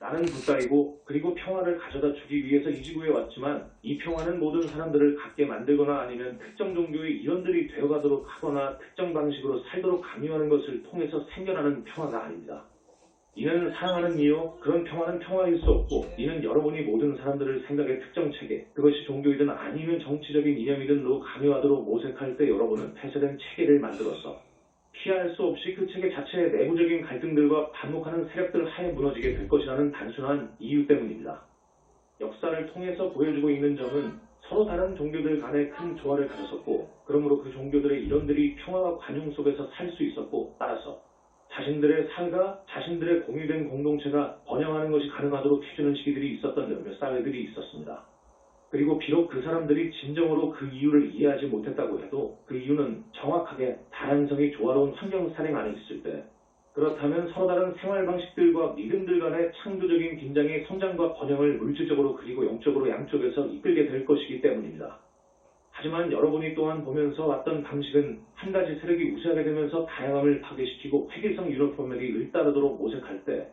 나는 불가이고 그리고 평화를 가져다 주기 위해서 이 지구에 왔지만 이 평화는 모든 사람들을 갖게 만들거나 아니면 특정 종교의 일원들이 되어가도록 하거나 특정 방식으로 살도록 강요하는 것을 통해서 생겨나는 평화가 아닙니다. 이는 사랑하는 이요, 그런 평화는 평화일 수 없고 이는 여러분이 모든 사람들을 생각의 특정 체계, 그것이 종교이든 아니면 정치적인 이념이든로 강요하도록 모색할 때 여러분은 폐쇄된 체계를 만들어서 피할 수 없이 그 체계 자체의 내부적인 갈등들과 반목하는 세력들 하에 무너지게 될 것이라는 단순한 이유 때문입니다. 역사를 통해서 보여주고 있는 점은 서로 다른 종교들 간에 큰 조화를 가졌었고 그러므로 그 종교들의 일원들이 평화와 관용 속에서 살 수 있었고 따라서 자신들의 삶과 자신들의 공유된 공동체가 번영하는 것이 가능하도록 해주는 시기들이 있었던 몇몇 사회들이 있었습니다. 그리고 비록 그 사람들이 진정으로 그 이유를 이해하지 못했다고 해도 그 이유는 정확하게 다양성이 조화로운 환경 사령 안에 있을 때 그렇다면 서로 다른 생활 방식들과 믿음들 간의 창조적인 긴장의 성장과 번영을 물질적으로 그리고 영적으로 양쪽에서 이끌게 될 것이기 때문입니다. 하지만 여러분이 또한 보면서 왔던 방식은 한 가지 세력이 우세하게 되면서 다양함을 파괴시키고 획일성 유니폼들이 일따르도록 모색할 때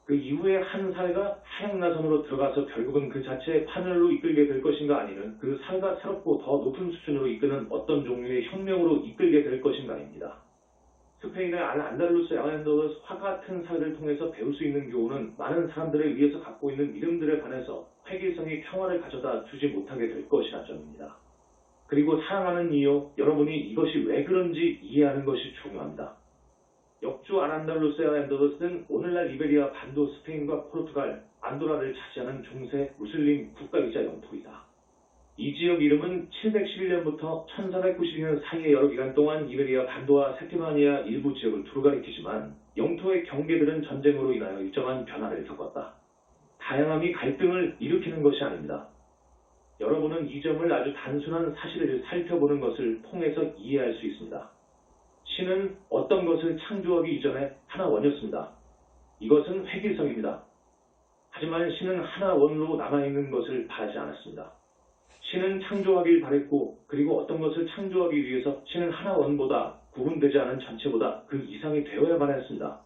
그 이후에 한 사회가 하향나선으로 들어가서 결국은 그 자체의 파멸로 이끌게 될 것인가 아니면 그 사회가 새롭고 더 높은 수준으로 이끄는 어떤 종류의 혁명으로 이끌게 될 것인가입니다. 스페인의 안달루스 와 같은 사회를 통해서 배울 수 있는 교훈은 많은 사람들에 의해서 갖고 있는 믿음들에 반해서 획일성이 평화를 가져다 주지 못하게 될 것이라는 점입니다. 그리고 사랑하는 이유, 여러분이 이것이 왜 그런지 이해하는 것이 중요합니다. 역주 안달루시아는 오늘날 이베리아 반도 스페인과 포르투갈, 안도라를 차지하는 중세 무슬림 국가이자 영토이다. 이 지역 이름은 711년부터 1492년 사이의 여러 기간 동안 이베리아 반도와 세티마니아 일부 지역을 두루 가리키지만 영토의 경계들은 전쟁으로 인하여 일정한 변화를 겪었다. 다양함이 갈등을 일으키는 것이 아닙니다. 여러분은 이 점을 아주 단순한 사실을 살펴보는 것을 통해서 이해할 수 있습니다. 신은 어떤 것을 창조하기 이전에 하나원이었습니다. 이것은 획일성입니다. 하지만 신은 하나원으로 남아있는 것을 바라지 않았습니다. 신은 창조하길 바랬고 그리고 어떤 것을 창조하기 위해서 신은 하나원보다 구분되지 않은 전체보다 그 이상이 되어야만 했습니다.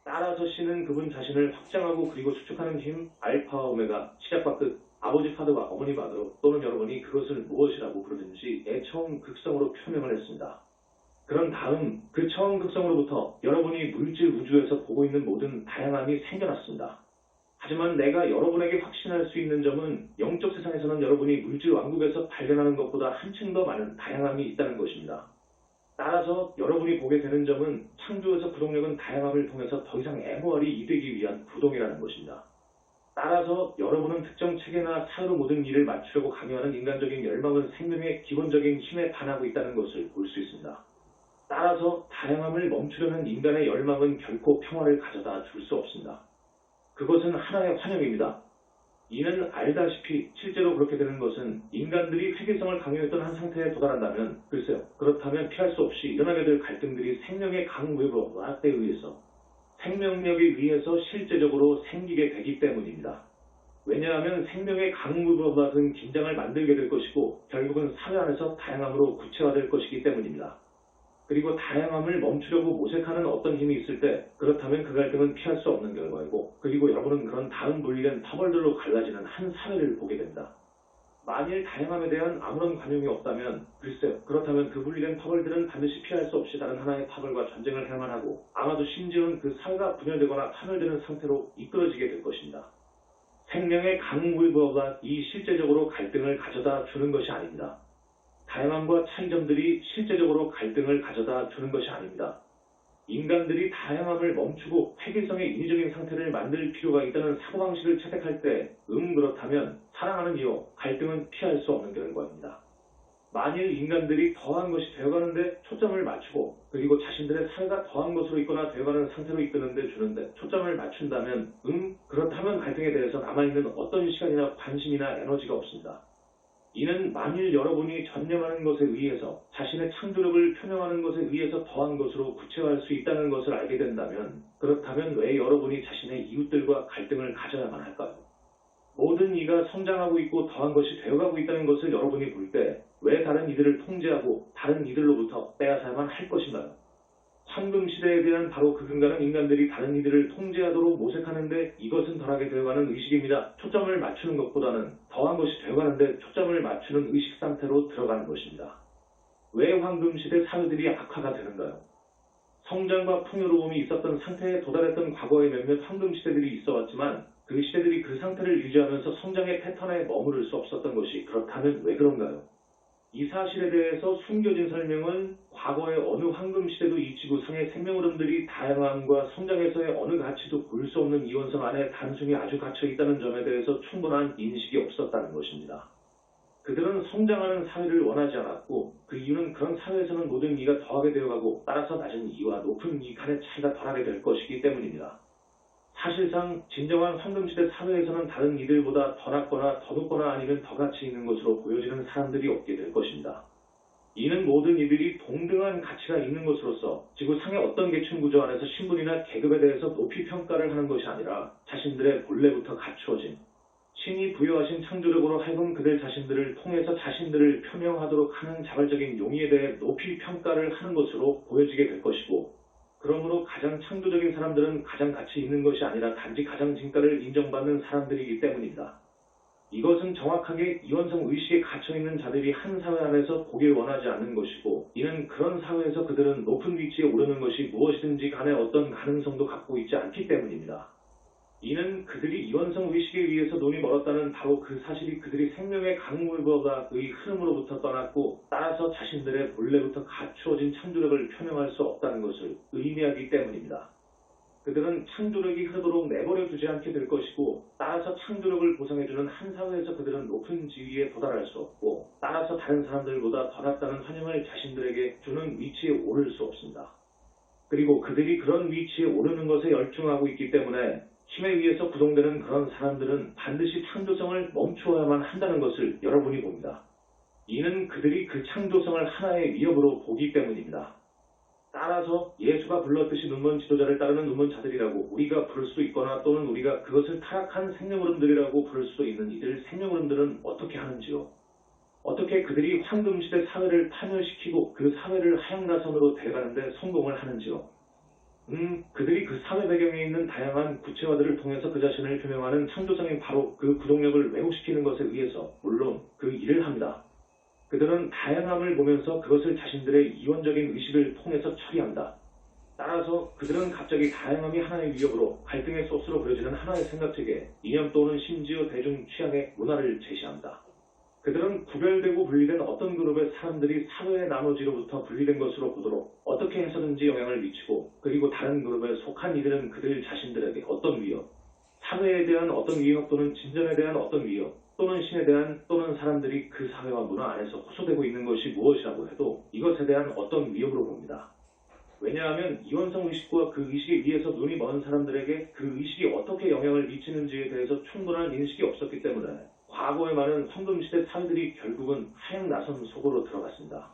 따라서 신은 그분 자신을 확장하고 그리고 수축하는 힘, 알파와 오메가, 시작과 끝, 아버지 파드와 어머니 파드로 또는 여러분이 그것을 무엇이라고 부르든지의 처음 극성으로 표명을 했습니다. 그런 다음 그 처음 극성으로부터 여러분이 물질 우주에서 보고 있는 모든 다양함이 생겨났습니다. 하지만 내가 여러분에게 확신할 수 있는 점은 영적 세상에서는 여러분이 물질 왕국에서 발견하는 것보다 한층 더 많은 다양함이 있다는 것입니다. 따라서 여러분이 보게 되는 점은 창조에서 구동력은 다양함을 통해서 더 이상 애모할이 이되기 위한 구동이라는 것입니다. 따라서 여러분은 특정 체계나 사회로 모든 일을 맞추려고 강요하는 인간적인 열망은 생명의 기본적인 힘에 반하고 있다는 것을 볼 수 있습니다. 따라서 다양함을 멈추려는 인간의 열망은 결코 평화를 가져다 줄 수 없습니다. 그것은 하나의 환영입니다. 이는 알다시피 실제로 그렇게 되는 것은 인간들이 획일성을 강요했던 한 상태에 도달한다면 글쎄요. 그렇다면 피할 수 없이 일어나게 될 갈등들이 생명의 강외부 와학에 의해서 생명력에 의해서 실제적으로 생기게 되기 때문입니다. 왜냐하면 생명의 강물과 같은 긴장을 만들게 될 것이고 결국은 사회 안에서 다양함으로 구체화될 것이기 때문입니다. 그리고 다양함을 멈추려고 모색하는 어떤 힘이 있을 때 그렇다면 그 갈등은 피할 수 없는 결과이고 그리고 여러분은 그런 다음 분리된 터벌들로 갈라지는 한 사회를 보게 됩니다. 만일 다양함에 대한 아무런 관용이 없다면 글쎄요. 그렇다면 그 분리된 터벌들은 반드시 피할 수 없이 다른 하나의 터벌과 전쟁을 해야만 하고 아마도 심지어는 그 사회가 분열되거나 파멸되는 상태로 이끌어지게 될 것입니다. 생명의 강물과 이 실제적으로 갈등을 가져다 주는 것이 아닙니다. 다양함과 차이점들이 실제적으로 갈등을 가져다 주는 것이 아닙니다. 인간들이 다양함을 멈추고 획일성의 인위적인 상태를 만들 필요가 있다는 사고방식을 채택할 때 그렇다면 사랑하는 이유, 갈등은 피할 수 없는 결과입니다. 만일 인간들이 더한 것이 되어가는데 초점을 맞추고 그리고 자신들의 사회가 더한 것으로 있거나 되어가는 상태로 이끄는데 주는데 초점을 맞춘다면 그렇다면 갈등에 대해서 남아있는 어떤 시간이나 관심이나 에너지가 없습니다. 이는 만일 여러분이 전념하는 것에 의해서 자신의 창조력을 표명하는 것에 의해서 더한 것으로 구체화할 수 있다는 것을 알게 된다면 그렇다면 왜 여러분이 자신의 이웃들과 갈등을 가져야만 할까요? 모든 이가 성장하고 있고 더한 것이 되어가고 있다는 것을 여러분이 볼 때 왜 다른 이들을 통제하고 다른 이들로부터 빼앗아야만 할 것인가요? 황금 시대에 대한 바로 그 근간은 인간들이 다른 이들을 통제하도록 모색하는데 이것은 덜하게 되어가는 의식입니다. 초점을 맞추는 것보다는 더한 것이 되어가는데 초점을 맞추는 의식 상태로 들어가는 것입니다. 왜 황금 시대 사회들이 악화가 되는가요? 성장과 풍요로움이 있었던 상태에 도달했던 과거의 몇몇 황금 시대들이 있어왔지만 그 시대들이 그 상태를 유지하면서 성장의 패턴에 머무를 수 없었던 것이 그렇다면 왜 그런가요? 이 사실에 대해서 숨겨진 설명은 과거의 어느 황금 시대도 이 지구상의 생명 흐름들이 다양함과 성장에서의 어느 가치도 볼 수 없는 이원성 안에 단순히 아주 갇혀 있다는 점에 대해서 충분한 인식이 없었다는 것입니다. 그들은 성장하는 사회를 원하지 않았고 그 이유는 그런 사회에서는 모든 이가 더하게 되어가고 따라서 낮은 이와 높은 이 간의 차이가 덜하게 될 것이기 때문입니다. 사실상 진정한 황금시대 사회에서는 다른 이들보다 더 낮거나 더 높거나 아니면 더 가치 있는 것으로 보여지는 사람들이 없게 될 것입니다. 이는 모든 이들이 동등한 가치가 있는 것으로서 지구상의 어떤 계층 구조 안에서 신분이나 계급에 대해서 높이 평가를 하는 것이 아니라 자신들의 본래부터 갖추어진 신이 부여하신 창조력으로 하여금 그들 자신들을 통해서 자신들을 표명하도록 하는 자발적인 용의에 대해 높이 평가를 하는 것으로 보여지게 될 것이고 그러므로 가장 창조적인 사람들은 가장 가치 있는 것이 아니라 단지 가장 진가를 인정받는 사람들이기 때문입니다. 이것은 정확하게 이원성 의식에 갇혀있는 자들이 한 사회 안에서 보길 원하지 않는 것이고 이는 그런 사회에서 그들은 높은 위치에 오르는 것이 무엇이든지 간에 어떤 가능성도 갖고 있지 않기 때문입니다. 이는 그들이 이원성 의식에 의해서 눈이 멀었다는 바로 그 사실이 그들이 생명의 강물보다의 흐름으로부터 떠났고 따라서 자신들의 본래부터 갖추어진 창조력을 표명할 수 없다는 것을 의미하기 때문입니다. 그들은 창조력이 흐르도록 내버려 두지 않게 될 것이고 따라서 창조력을 보상해주는 한 사회에서 그들은 높은 지위에 도달할 수 없고 따라서 다른 사람들보다 더 낫다는 환영을 자신들에게 주는 위치에 오를 수 없습니다. 그리고 그들이 그런 위치에 오르는 것에 열중하고 있기 때문에 힘에 의해서 구동되는 그런 사람들은 반드시 창조성을 멈추어야만 한다는 것을 여러분이 봅니다. 이는 그들이 그 창조성을 하나의 위협으로 보기 때문입니다. 따라서 예수가 불렀듯이 눈먼 지도자를 따르는 눈먼 자들이라고 우리가 부를 수 있거나 또는 우리가 그것을 타락한 생명흐름들이라고 부를 수 있는 이들 생명흐름들은 어떻게 하는지요? 어떻게 그들이 황금시대 사회를 파멸시키고 그 사회를 하향나선으로 데려가는데 성공을 하는지요? 그들이 그 사회 배경에 있는 다양한 구체화들을 통해서 그 자신을 표명하는 창조성인 바로 그 구동력을 왜곡시키는 것에 의해서 물론 그 일을 합니다. 그들은 다양함을 보면서 그것을 자신들의 이원적인 의식을 통해서 처리합니다. 따라서 그들은 갑자기 다양함이 하나의 위협으로 갈등의 소스로 보여지는 하나의 생각체계, 이념 또는 심지어 대중 취향의 문화를 제시합니다. 그들은 구별되고 분리된 어떤 그룹의 사람들이 사회의 나머지로부터 분리된 것으로 보도록 어떻게 해서든지 영향을 미치고 그리고 다른 그룹에 속한 이들은 그들 자신들에게 어떤 위협, 사회에 대한 어떤 위협 또는 진전에 대한 어떤 위협 또는 신에 대한 또는 사람들이 그 사회와 문화 안에서 호소되고 있는 것이 무엇이라고 해도 이것에 대한 어떤 위협으로 봅니다. 왜냐하면 이원성 의식과 그 의식에 의해서 눈이 먼 사람들에게 그 의식이 어떻게 영향을 미치는지에 대해서 충분한 인식이 없었기 때문에 과거의 많은 황금시대 사회들이 결국은 하향 나선 속으로 들어갔습니다.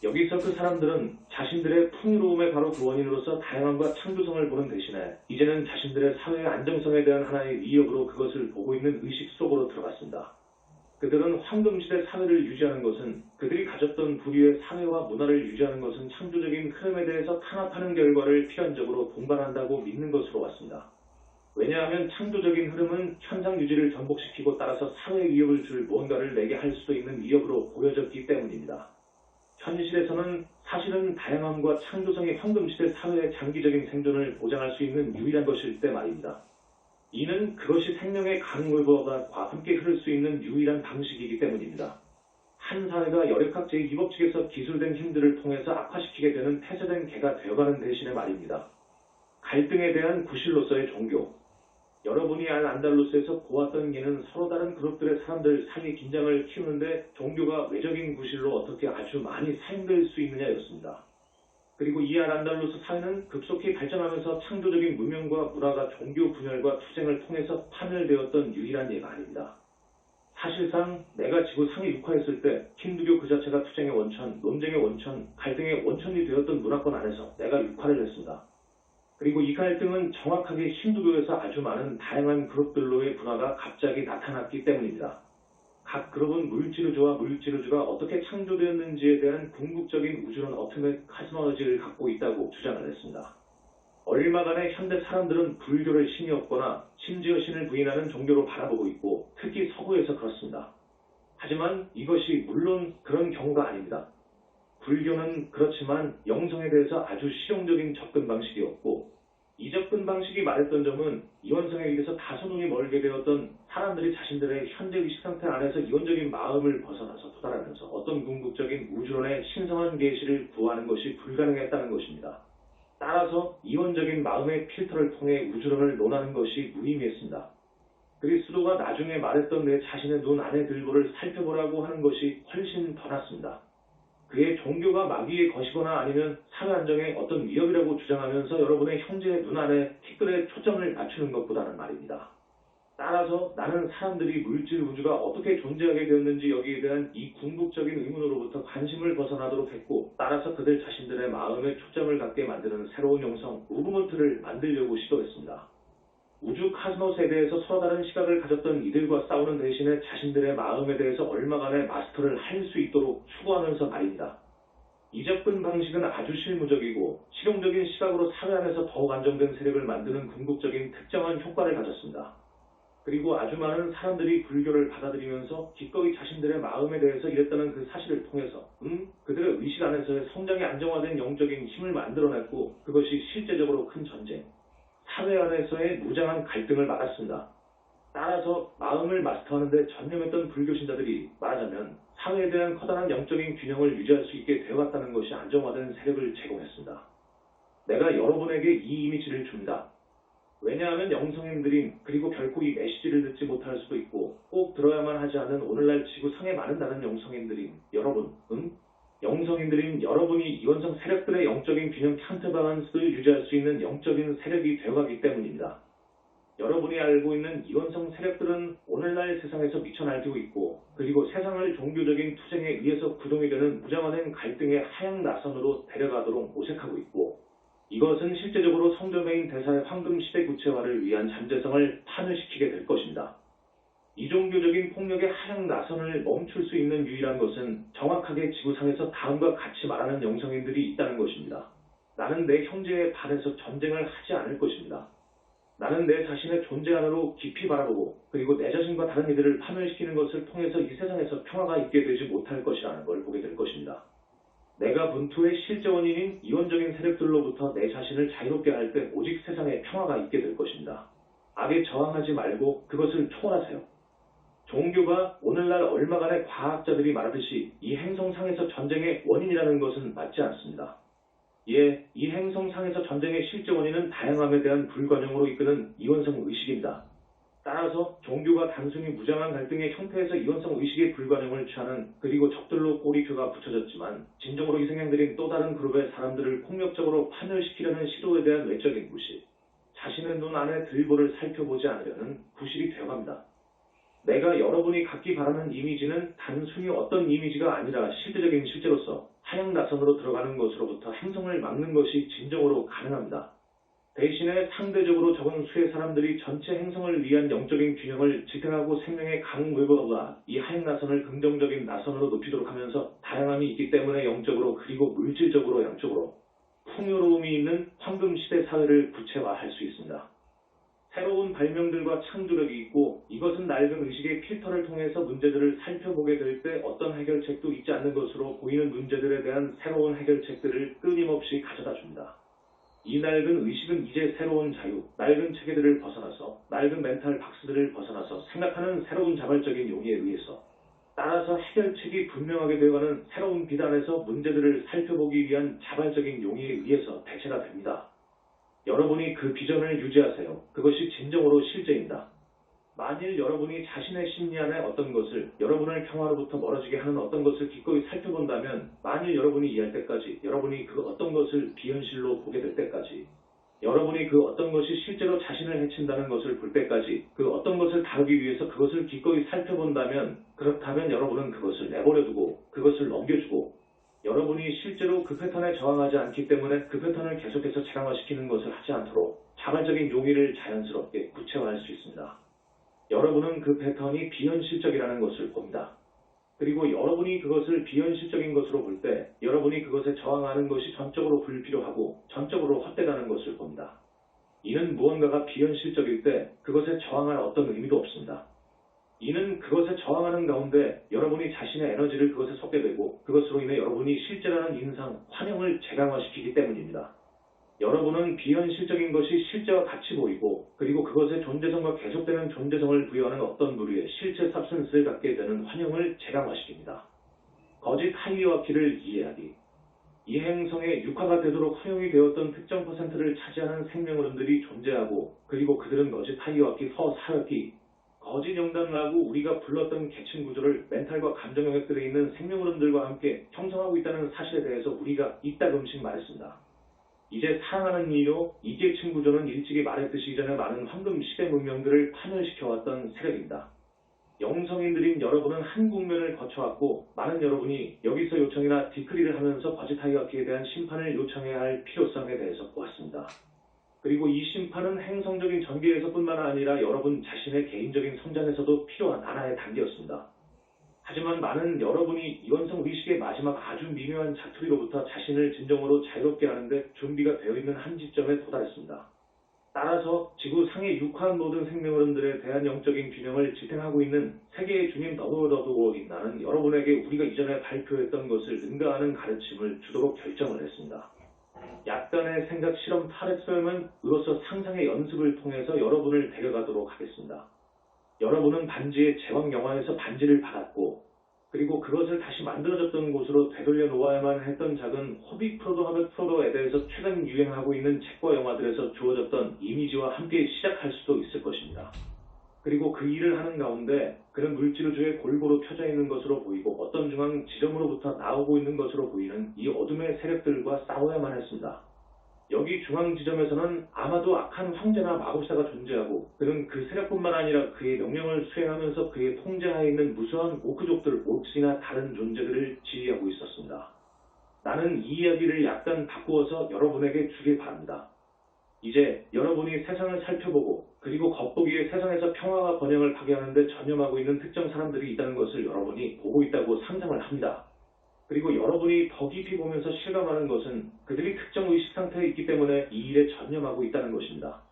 여기서 그 사람들은 자신들의 풍요로움의 바로 그 원인으로서 다양함과 창조성을 보는 대신에 이제는 자신들의 사회의 안정성에 대한 하나의 위협으로 그것을 보고 있는 의식 속으로 들어갔습니다. 그들은 황금시대 사회를 유지하는 것은 그들이 가졌던 부류의 사회와 문화를 유지하는 것은 창조적인 흐름에 대해서 탄압하는 결과를 필연적으로 동반한다고 믿는 것으로 왔습니다. 왜냐하면 창조적인 흐름은 현상 유지를 전복시키고 따라서 사회에 위협을 줄 무언가를 내게 할 수도 있는 위협으로 보여졌기 때문입니다. 현실에서는 사실은 다양함과 창조성이 황금시대 사회의 장기적인 생존을 보장할 수 있는 유일한 것일 때 말입니다. 이는 그것이 생명의 강물보다 함께 흐를 수 있는 유일한 방식이기 때문입니다. 한 사회가 열역학 제2법칙에서 기술된 힘들을 통해서 악화시키게 되는 폐쇄된 개가 되어가는 대신에 말입니다. 갈등에 대한 구실로서의 종교, 여러분이 안달루스에서 보았던 예는 서로 다른 그룹들의 사람들 사이의 긴장을 키우는데 종교가 외적인 구실로 어떻게 아주 많이 사용될 수 있느냐였습니다. 그리고 이 안달루스 사회는 급속히 발전하면서 창조적인 문명과 문화가 종교 분열과 투쟁을 통해서 파멸되었던 유일한 예가 아닙니다. 사실상 내가 지구상에 육화했을 때 힌두교 그 자체가 투쟁의 원천, 논쟁의 원천, 갈등의 원천이 되었던 문화권 안에서 내가 육화를 했습니다. 그리고 이 갈등은 정확하게 힌두교에서 아주 많은 다양한 그룹들로의 분화가 갑자기 나타났기 때문입니다. 각 그룹은 물질우주와 물질우주가 어떻게 창조되었는지에 대한 궁극적인 우주론 어트맥 카스모로지를 갖고 있다고 주장을 했습니다. 얼마간의 현대 사람들은 불교를 신이었거나 심지어 신을 부인하는 종교로 바라보고 있고 특히 서구에서 그렇습니다. 하지만 이것이 물론 그런 경우가 아닙니다. 불교는 그렇지만 영성에 대해서 아주 실용적인 접근 방식이었고 이 접근 방식이 말했던 점은 이원성에 의해서 다소 눈이 멀게 되었던 사람들이 자신들의 현재 의식 상태 안에서 이원적인 마음을 벗어나서 도달하면서 어떤 궁극적인 우주론의 신성한 계시를 구하는 것이 불가능했다는 것입니다. 따라서 이원적인 마음의 필터를 통해 우주론을 논하는 것이 무의미했습니다. 그리스도가 나중에 말했던 내 자신의 눈 안의 들보를 살펴보라고 하는 것이 훨씬 더 낫습니다. 그의 종교가 마귀의 것이거나 아니면 사회 안정의 어떤 위협이라고 주장하면서 여러분의 형제의 눈 안에 티끌에 초점을 맞추는 것보다는 말입니다. 따라서 나는 사람들이 물질 우주가 어떻게 존재하게 되었는지 여기에 대한 이 궁극적인 의문으로부터 관심을 벗어나도록 했고 따라서 그들 자신들의 마음에 초점을 갖게 만드는 새로운 영성, 무브먼트를 만들려고 시도했습니다. 우주 카스모스에 대해서 서로 다른 시각을 가졌던 이들과 싸우는 대신에 자신들의 마음에 대해서 얼마간의 마스터를 할 수 있도록 추구하면서 말입니다. 이 접근 방식은 아주 실무적이고 실용적인 시각으로 사회 안에서 더욱 안정된 세력을 만드는 궁극적인 특정한 효과를 가졌습니다. 그리고 아주 많은 사람들이 불교를 받아들이면서 기꺼이 자신들의 마음에 대해서 이랬다는 그 사실을 통해서 그들의 의식 안에서의 성장이 안정화된 영적인 힘을 만들어냈고 그것이 실제적으로 큰 전쟁, 사회 안에서의 무장한 갈등을 막았습니다. 따라서 마음을 마스터하는 데 전념했던 불교 신자들이 말하자면 사회에 대한 커다란 영적인 균형을 유지할 수 있게 되어갔다는 것이 안정화된 세력을 제공했습니다. 내가 여러분에게 이 이미지를 줍니다. 왜냐하면 영성인들인 그리고 결코 이 메시지를 듣지 못할 수도 있고 꼭 들어야만 하지 않은 오늘날 지구상에 많은 다른 영성인들인 여러분, 영성인들인 여러분이 이원성 세력들의 영적인 균형 카운터밸런스를 유지할 수 있는 영적인 세력이 되어가기 때문입니다. 여러분이 알고 있는 이원성 세력들은 오늘날 세상에서 미쳐 날뛰고 있고 그리고 세상을 종교적인 투쟁에 의해서 구동이 되는 무장화된 갈등의 하향 나선으로 데려가도록 모색하고 있고 이것은 실제적으로 성전매인 대사의 황금시대 구체화를 위한 잠재성을 파멸시키게 될 것입니다. 이종교적인 폭력의 하향 나선을 멈출 수 있는 유일한 것은 정확하게 지구상에서 다음과 같이 말하는 영성인들이 있다는 것입니다. 나는 내 형제에 반해서 전쟁을 하지 않을 것입니다. 나는 내 자신의 존재 안으로 깊이 바라보고 그리고 내 자신과 다른 이들을 파멸시키는 것을 통해서 이 세상에서 평화가 있게 되지 못할 것이라는 걸 보게 될 것입니다. 내가 분투의 실제 원인인 이원적인 세력들로부터 내 자신을 자유롭게 할 때 오직 세상에 평화가 있게 될 것입니다. 악에 저항하지 말고 그것을 초월하세요. 종교가 오늘날 얼마간의 과학자들이 말하듯이 이 행성상에서 전쟁의 원인이라는 것은 맞지 않습니다. 이 행성상에서 전쟁의 실제 원인은 다양함에 대한 불관용으로 이끄는 이원성 의식입니다. 따라서 종교가 단순히 무장한 갈등의 형태에서 이원성 의식의 불관용을 취하는 그리고 적들로 꼬리표가 붙여졌지만 진정으로 희생양들인 또 다른 그룹의 사람들을 폭력적으로 파멸시키려는 시도에 대한 외적인 무시, 자신의 눈 안에 들보를 살펴보지 않으려는 부실이 되어갑니다. 내가 여러분이 갖기 바라는 이미지는 단순히 어떤 이미지가 아니라 실제적인 실제로서 하향 나선으로 들어가는 것으로부터 행성을 막는 것이 진정으로 가능합니다. 대신에 상대적으로 적은 수의 사람들이 전체 행성을 위한 영적인 균형을 지탱하고 생명의 강물보다 이 하향 나선을 긍정적인 나선으로 높이도록 하면서 다양함이 있기 때문에 영적으로 그리고 물질적으로 양쪽으로 풍요로움이 있는 황금시대 사회를 구체화할 수 있습니다. 새로운 발명들과 창조력이 있고 이것은 낡은 의식의 필터를 통해서 문제들을 살펴보게 될 때 어떤 해결책도 있지 않는 것으로 보이는 문제들에 대한 새로운 해결책들을 끊임없이 가져다 줍니다. 이 낡은 의식은 이제 새로운 자유, 낡은 체계들을 벗어나서 낡은 멘탈 박스들을 벗어나서 생각하는 새로운 자발적인 용의에 의해서 따라서 해결책이 분명하게 되어가는 새로운 비단에서 문제들을 살펴보기 위한 자발적인 용의에 의해서 대체가 됩니다. 여러분이 그 비전을 유지하세요. 그것이 진정으로 실제입니다. 만일 여러분이 자신의 심리 안에 어떤 것을 여러분을 평화로부터 멀어지게 하는 어떤 것을 기꺼이 살펴본다면 만일 여러분이 이해할 때까지 여러분이 그 어떤 것을 비현실로 보게 될 때까지 여러분이 그 어떤 것이 실제로 자신을 해친다는 것을 볼 때까지 그 어떤 것을 다루기 위해서 그것을 기꺼이 살펴본다면 그렇다면 여러분은 그것을 내버려두고 그것을 넘겨주고 여러분이 실제로 그 패턴에 저항하지 않기 때문에 그 패턴을 계속해서 체감화시키는 것을 하지 않도록 자발적인 용의를 자연스럽게 구체화할 수 있습니다. 여러분은 그 패턴이 비현실적이라는 것을 봅니다. 그리고 여러분이 그것을 비현실적인 것으로 볼 때 여러분이 그것에 저항하는 것이 전적으로 불필요하고 전적으로 헛되다는 것을 봅니다. 이는 무언가가 비현실적일 때 그것에 저항할 어떤 의미도 없습니다. 이는 그것에 저항하는 가운데 여러분이 자신의 에너지를 그것에 쏟게 되고 그것으로 인해 여러분이 실제라는 인상, 환영을 재강화시키기 때문입니다. 여러분은 비현실적인 것이 실제와 같이 보이고 그리고 그것의 존재성과 계속되는 존재성을 부여하는 어떤 부류의 실체 삽센스를 갖게 되는 환영을 재강화시킵니다. 거짓 하이어키를 이해하기. 이 행성에 육화가 되도록 허용이 되었던 특정 퍼센트를 차지하는 생명어른들이 존재하고 그리고 그들은 거짓 하이어키, 허사이어키, 거짓 영단라고 우리가 불렀던 계층 구조를 멘탈과 감정 영역들에 있는 생명어른들과 함께 형성하고 있다는 사실에 대해서 우리가 이따금씩 말했습니다. 이제 사랑하는 이유로 이계층 구조는 일찍이 말했듯이 이전에 많은 황금 시대 문명들을 파멸시켜왔던 세력입니다. 영성인들인 여러분은 한 국면을 거쳐왔고 많은 여러분이 여기서 요청이나 디크리를 하면서 거짓 하이어키에 대한 심판을 요청해야 할 필요성에 대해서 보았습니다. 그리고 이 심판은 행성적인 전개에서뿐만 아니라 여러분 자신의 개인적인 성장에서도 필요한 하나의 단계였습니다. 하지만 많은 여러분이 이원성 의식의 마지막 아주 미묘한 자투리로부터 자신을 진정으로 자유롭게 하는데 준비가 되어 있는 한 지점에 도달했습니다. 따라서 지구 상의 육화한 모든 생명어른들에 대한 영적인 균형을 지탱하고 있는 세계의 주님 더더더더워인나는 여러분에게 우리가 이전에 발표했던 것을 능가하는 가르침을 주도록 결정을 했습니다. 약간의 생각 실험 파레스엠은 으로서 상상의 연습을 통해서 여러분을 데려가도록 하겠습니다. 여러분은 반지의 제왕 영화에서 반지를 받았고 그리고 그것을 다시 만들어졌던 곳으로 되돌려 놓아야만 했던 작은 호빗 프로도 하벳 프로도에 대해서 최근 유행하고 있는 책과 영화들에서 주어졌던 이미지와 함께 시작할 수도 있을 것입니다. 그리고 그 일을 하는 가운데 그는 물질우주에 골고루 펴져 있는 것으로 보이고 어떤 중앙 지점으로부터 나오고 있는 것으로 보이는 이 어둠의 세력들과 싸워야만 했습니다. 여기 중앙 지점에서는 아마도 악한 황제나 마법사가 존재하고 그는 그 세력뿐만 아니라 그의 명령을 수행하면서 그의 통제하에 있는 무수한 오크족들, 옥스나 다른 존재들을 지휘하고 있었습니다. 나는 이 이야기를 약간 바꾸어서 여러분에게 주길 바랍니다. 이제 여러분이 세상을 살펴보고 그리고 겉보기에 세상에서 평화와 번영을 파괴하는데 전념하고 있는 특정 사람들이 있다는 것을 여러분이 보고 있다고 상상을 합니다. 그리고 여러분이 더 깊이 보면서 실감하는 것은 그들이 특정 의식 상태에 있기 때문에 이 일에 전념하고 있다는 것입니다.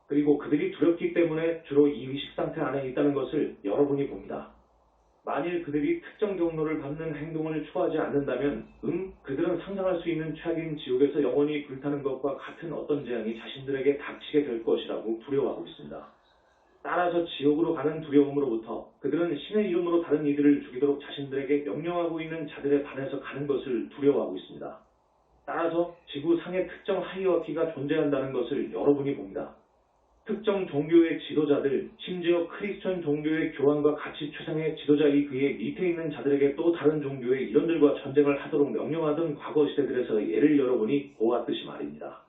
그리고 그들이 두렵기 때문에 주로 이 의식 상태 안에 있다는 것을 여러분이 봅니다. 만일 그들이 특정 경로를 밟는 행동을 초하지 않는다면 그들은 상상할 수 있는 최악인 지옥에서 영원히 불타는 것과 같은 어떤 재앙이 자신들에게 닥치게 될 것이라고 두려워하고 있습니다. 따라서 지옥으로 가는 두려움으로부터 그들은 신의 이름으로 다른 이들을 죽이도록 자신들에게 명령하고 있는 자들에 반해서 가는 것을 두려워하고 있습니다. 따라서 지구 상의 특정 하이어키가 존재한다는 것을 여러분이 봅니다. 특정 종교의 지도자들, 심지어 크리스천 종교의 교황과 같이 최상의 지도자이 그의 밑에 있는 자들에게 또 다른 종교의 일원들과 전쟁을 하도록 명령하던 과거 시대들에서 예를 여러분이 보았듯이 말입니다.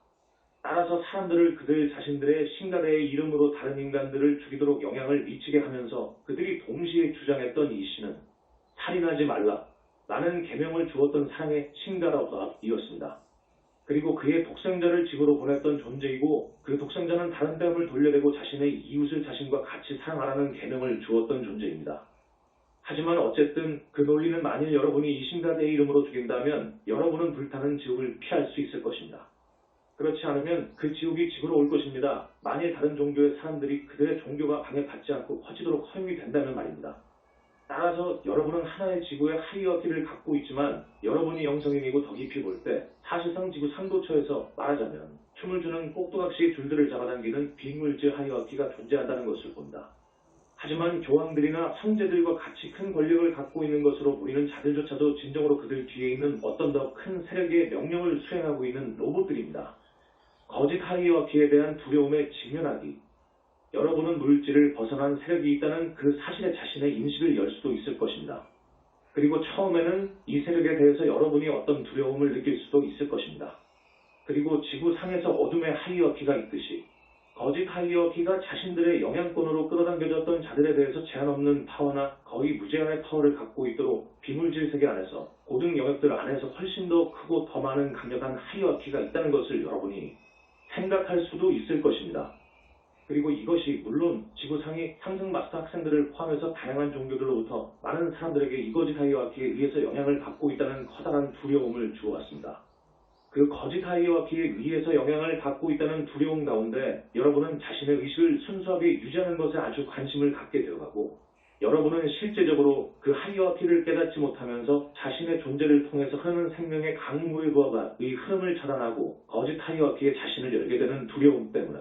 따라서 사람들을 그들 자신들의 신가대의 이름으로 다른 인간들을 죽이도록 영향을 미치게 하면서 그들이 동시에 주장했던 이 시는 살인하지 말라 라는 계명을 주었던 사랑의 신가라이었습니다. 그리고 그의 독생자를 지구로 보냈던 존재이고 그 독생자는 다른 뺨을 돌려대고 자신의 이웃을 자신과 같이 사랑하라는 계명을 주었던 존재입니다. 하지만 어쨌든 그 논리는 만일 여러분이 이 신가대의 이름으로 죽인다면 여러분은 불타는 지옥을 피할 수 있을 것입니다. 그렇지 않으면 그 지옥이 지구로 올 것입니다. 만일 다른 종교의 사람들이 그들의 종교가 방해받지 않고 퍼지도록 허용이 된다면 말입니다. 따라서 여러분은 하나의 지구의 하이어키를 갖고 있지만 여러분이 영성인이고 더 깊이 볼 때 사실상 지구 상도처에서 말하자면 춤을 추는 꼭두각시의 줄들을 잡아당기는 비물질 하이어키가 존재한다는 것을 본다. 하지만 교황들이나 황제들과 같이 큰 권력을 갖고 있는 것으로 보이는 자들조차도 진정으로 그들 뒤에 있는 어떤 더 큰 세력의 명령을 수행하고 있는 로봇들입니다. 거짓 하이어키에 대한 두려움에 직면하기. 여러분은 물질을 벗어난 세력이 있다는 그 사실에 자신의 인식을 열 수도 있을 것입니다. 그리고 처음에는 이 세력에 대해서 여러분이 어떤 두려움을 느낄 수도 있을 것입니다. 그리고 지구상에서 어둠의 하이어키가 있듯이 거짓 하이어키가 자신들의 영향권으로 끌어당겨졌던 자들에 대해서 제한 없는 파워나 거의 무제한의 파워를 갖고 있도록 비물질 세계 안에서 고등 영역들 안에서 훨씬 더 크고 더 많은 강력한 하이어키가 있다는 것을 여러분이 생각할 수도 있을 것입니다. 그리고 이것이 물론 지구상의 상승 마스터 학생들을 포함해서 다양한 종교들로부터 많은 사람들에게 이거짓 하이어키에 의해서 영향을 받고 있다는 커다란 두려움을 주어왔습니다. 그 거짓 하이어키에 의해서 영향을 받고 있다는 두려움 가운데 여러분은 자신의 의식을 순수하게 유지하는 것에 아주 관심을 갖게 되어가고 여러분은 실제적으로 그 하이어키를 깨닫지 못하면서 자신의 존재를 통해서 흐르는 생명의 강물과 같의 흐름을 차단하고 거짓 하이어키에 자신을 열게 되는 두려움 때문에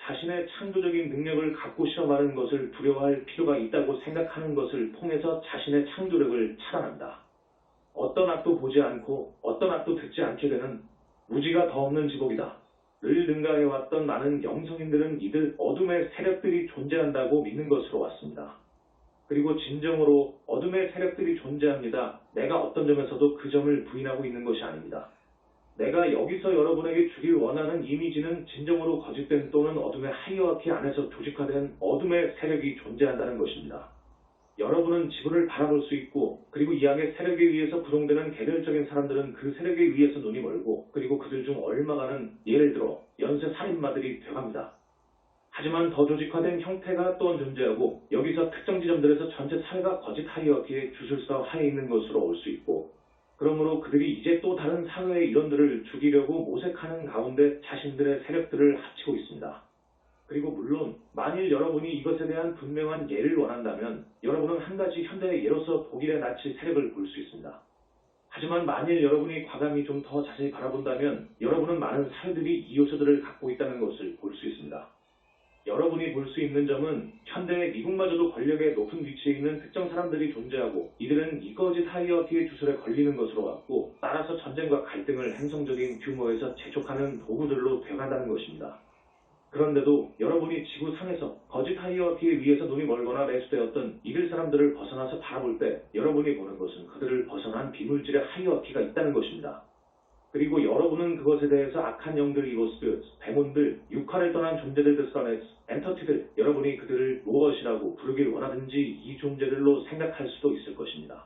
자신의 창조적인 능력을 갖고 실험하는 것을 두려워할 필요가 있다고 생각하는 것을 통해서 자신의 창조력을 차단한다. 어떤 악도 보지 않고 어떤 악도 듣지 않게 되는 무지가 더 없는 지복이다. 를 능가해왔던 많은 영성인들은 이들 어둠의 세력들이 존재한다고 믿는 것으로 왔습니다. 그리고 진정으로 어둠의 세력들이 존재합니다. 내가 어떤 점에서도 그 점을 부인하고 있는 것이 아닙니다. 내가 여기서 여러분에게 주길 원하는 이미지는 진정으로 거짓된 또는 어둠의 하이어키 안에서 조직화된 어둠의 세력이 존재한다는 것입니다. 여러분은 지구를 바라볼 수 있고 그리고 이 악의 세력에 의해서 구성되는 개별적인 사람들은 그 세력에 의해서 눈이 멀고 그리고 그들 중 얼마가는 예를 들어 연쇄 살인마들이 되어갑니다. 하지만 더 조직화된 형태가 또한 존재하고 여기서 특정 지점들에서 전체 사회가 거짓 하이어키의 주술사 하에 있는 것으로 올 수 있고 그러므로 그들이 이제 또 다른 사회의 일원들을 죽이려고 모색하는 가운데 자신들의 세력들을 합치고 있습니다. 그리고 물론 만일 여러분이 이것에 대한 분명한 예를 원한다면 여러분은 한 가지 현대의 예로서 독일의 나치 세력을 볼 수 있습니다. 하지만 만일 여러분이 과감히 좀 더 자세히 바라본다면 여러분은 많은 사회들이 이 요소들을 갖고 있다는 것을 볼 수 있습니다. 여러분이 볼 수 있는 점은 현대의 미국마저도 권력의 높은 위치에 있는 특정 사람들이 존재하고 이들은 이거짓 하이어키의 주술에 걸리는 것으로 왔고 따라서 전쟁과 갈등을 행성적인 규모에서 재촉하는 도구들로 되어간다는 것입니다. 그런데도 여러분이 지구상에서 거짓 하이어키에 의해서 눈이 멀거나 매수되었던 이들 사람들을 벗어나서 바라볼 때 여러분이 보는 것은 그들을 벗어난 비물질의 하이어키가 있다는 것입니다. 그리고 여러분은 그것에 대해서 악한 영들, 이보스들, 데몬들, 육화를 떠난 존재들, 엔터티들, 여러분이 그들을 무엇이라고 부르길 원하든지 이 존재들로 생각할 수도 있을 것입니다.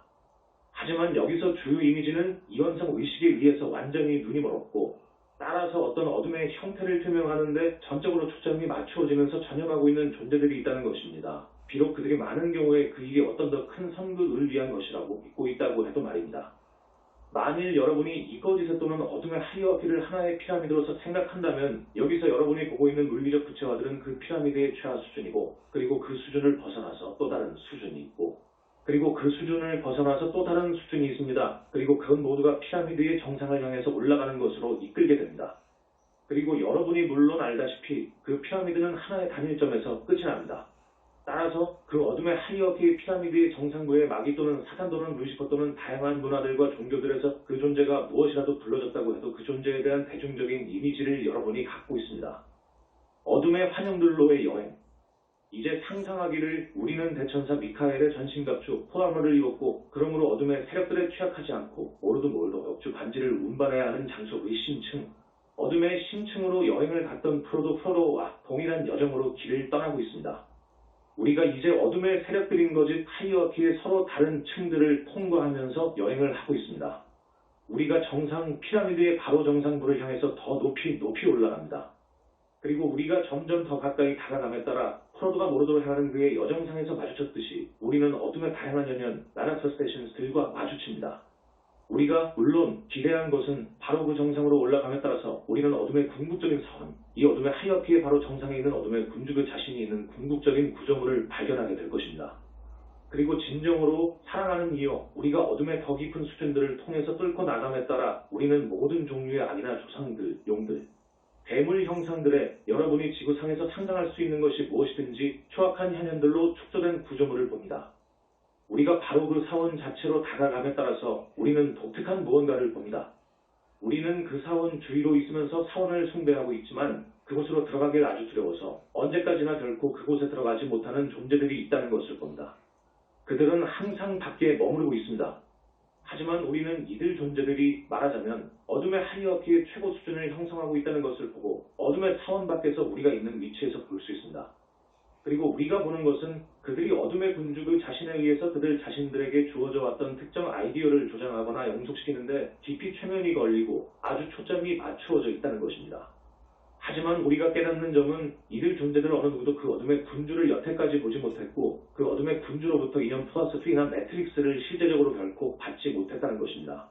하지만 여기서 주요 이미지는 이원성 의식에 의해서 완전히 눈이 멀었고 따라서 어떤 어둠의 형태를 표명하는데 전적으로 초점이 맞추어지면서 전염하고 있는 존재들이 있다는 것입니다. 비록 그들이 많은 경우에 그 일이 어떤 더 큰 선극을 위한 것이라고 믿고 있다고 해도 말입니다. 만일 여러분이 이거짓에 또는 어둠의 하이어키를 하나의 피라미드로서 생각한다면 여기서 여러분이 보고 있는 물리적 구체화들은 그 피라미드의 최하 수준이고 그리고 그 수준을 벗어나서 또 다른 수준이 있고 그리고 그 수준을 벗어나서 또 다른 수준이 있습니다. 그리고 그건 모두가 피라미드의 정상을 향해서 올라가는 것으로 이끌게 됩니다. 그리고 여러분이 물론 알다시피 그 피라미드는 하나의 단일점에서 끝이 납니다. 따라서 그 어둠의 하이어키의 피라미드의 정상부에 마귀 또는 사탄 또는 루시퍼 또는 다양한 문화들과 종교들에서 그 존재가 무엇이라도 불러졌다고 해도 그 존재에 대한 대중적인 이미지를 여러분이 갖고 있습니다. 어둠의 환영들로의 여행. 이제 상상하기를 우리는 대천사 미카엘의 전신갑주 포아머를 입었고 그러므로 어둠의 세력들에 취약하지 않고 모르도 몰도 역주 반지를 운반해야 하는 장소의 심층. 어둠의 심층으로 여행을 갔던 프로도와 동일한 여정으로 길을 떠나고 있습니다. 우리가 이제 어둠의 세력들인 거짓 하이어키의 서로 다른 층들을 통과하면서 여행을 하고 있습니다. 우리가 정상 피라미드의 바로 정상부를 향해서 더 높이 올라갑니다. 그리고 우리가 점점 더 가까이 다가감에 따라 프로도가 모르도록 향하는 그의 여정상에서 마주쳤듯이 우리는 어둠의 다양한 연연 나나서스테이션들과 마주칩니다. 우리가 물론 기대한 것은 바로 그 정상으로 올라감에 따라서 우리는 어둠의 궁극적인 사원, 이 어둠의 하이어키의 바로 정상에 있는 어둠의 군주교 자신이 있는 궁극적인 구조물을 발견하게 될 것입니다. 그리고 진정으로 사랑하는 이여, 우리가 어둠의 더 깊은 수준들을 통해서 뚫고 나감에 따라 우리는 모든 종류의 악이나 조상들, 용들, 대물 형상들의 여러분이 지구상에서 상상할 수 있는 것이 무엇이든지 초악한 현현들로 축소된 구조물을 봅니다. 우리가 바로 그 사원 자체로 다가감에 따라서 우리는 독특한 무언가를 봅니다. 우리는 그 사원 주위로 있으면서 사원을 숭배하고 있지만 그곳으로 들어가길 아주 두려워서 언제까지나 결코 그곳에 들어가지 못하는 존재들이 있다는 것을 봅니다. 그들은 항상 밖에 머무르고 있습니다. 하지만 우리는 이들 존재들이 말하자면 어둠의 하이어키의 최고 수준을 형성하고 있다는 것을 보고 어둠의 사원 밖에서 우리가 있는 위치에서 볼 수 있습니다. 그리고 우리가 보는 것은 그들이 어둠의 군주들 자신에 의해서 그들 자신들에게 주어져 왔던 특정 아이디어를 조장하거나 영속시키는데 깊이 최면이 걸리고 아주 초점이 맞추어져 있다는 것입니다. 하지만 우리가 깨닫는 점은 이들 존재들 어느 누구도 그 어둠의 군주를 여태까지 보지 못했고 그 어둠의 군주로부터 이념 플러스 투인한 매트릭스를 실제적으로 결코 받지 못했다는 것입니다.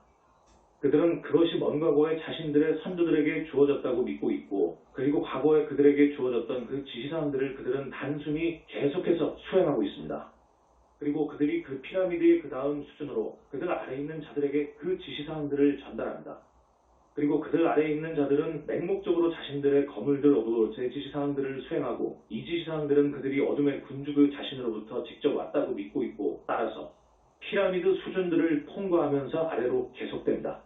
그들은 그것이 먼 과거에 자신들의 선조들에게 주어졌다고 믿고 있고 그리고 과거에 그들에게 주어졌던 그 지시사항들을 그들은 단순히 계속해서 수행하고 있습니다. 그리고 그들이 그 피라미드의 그 다음 수준으로 그들 아래에 있는 자들에게 그 지시사항들을 전달합니다. 그리고 그들 아래에 있는 자들은 맹목적으로 자신들의 거물들로부터 제 지시사항들을 수행하고 이 지시사항들은 그들이 어둠의 군주 그 자신으로부터 직접 왔다고 믿고 있고 따라서 피라미드 수준들을 통과하면서 아래로 계속됩니다.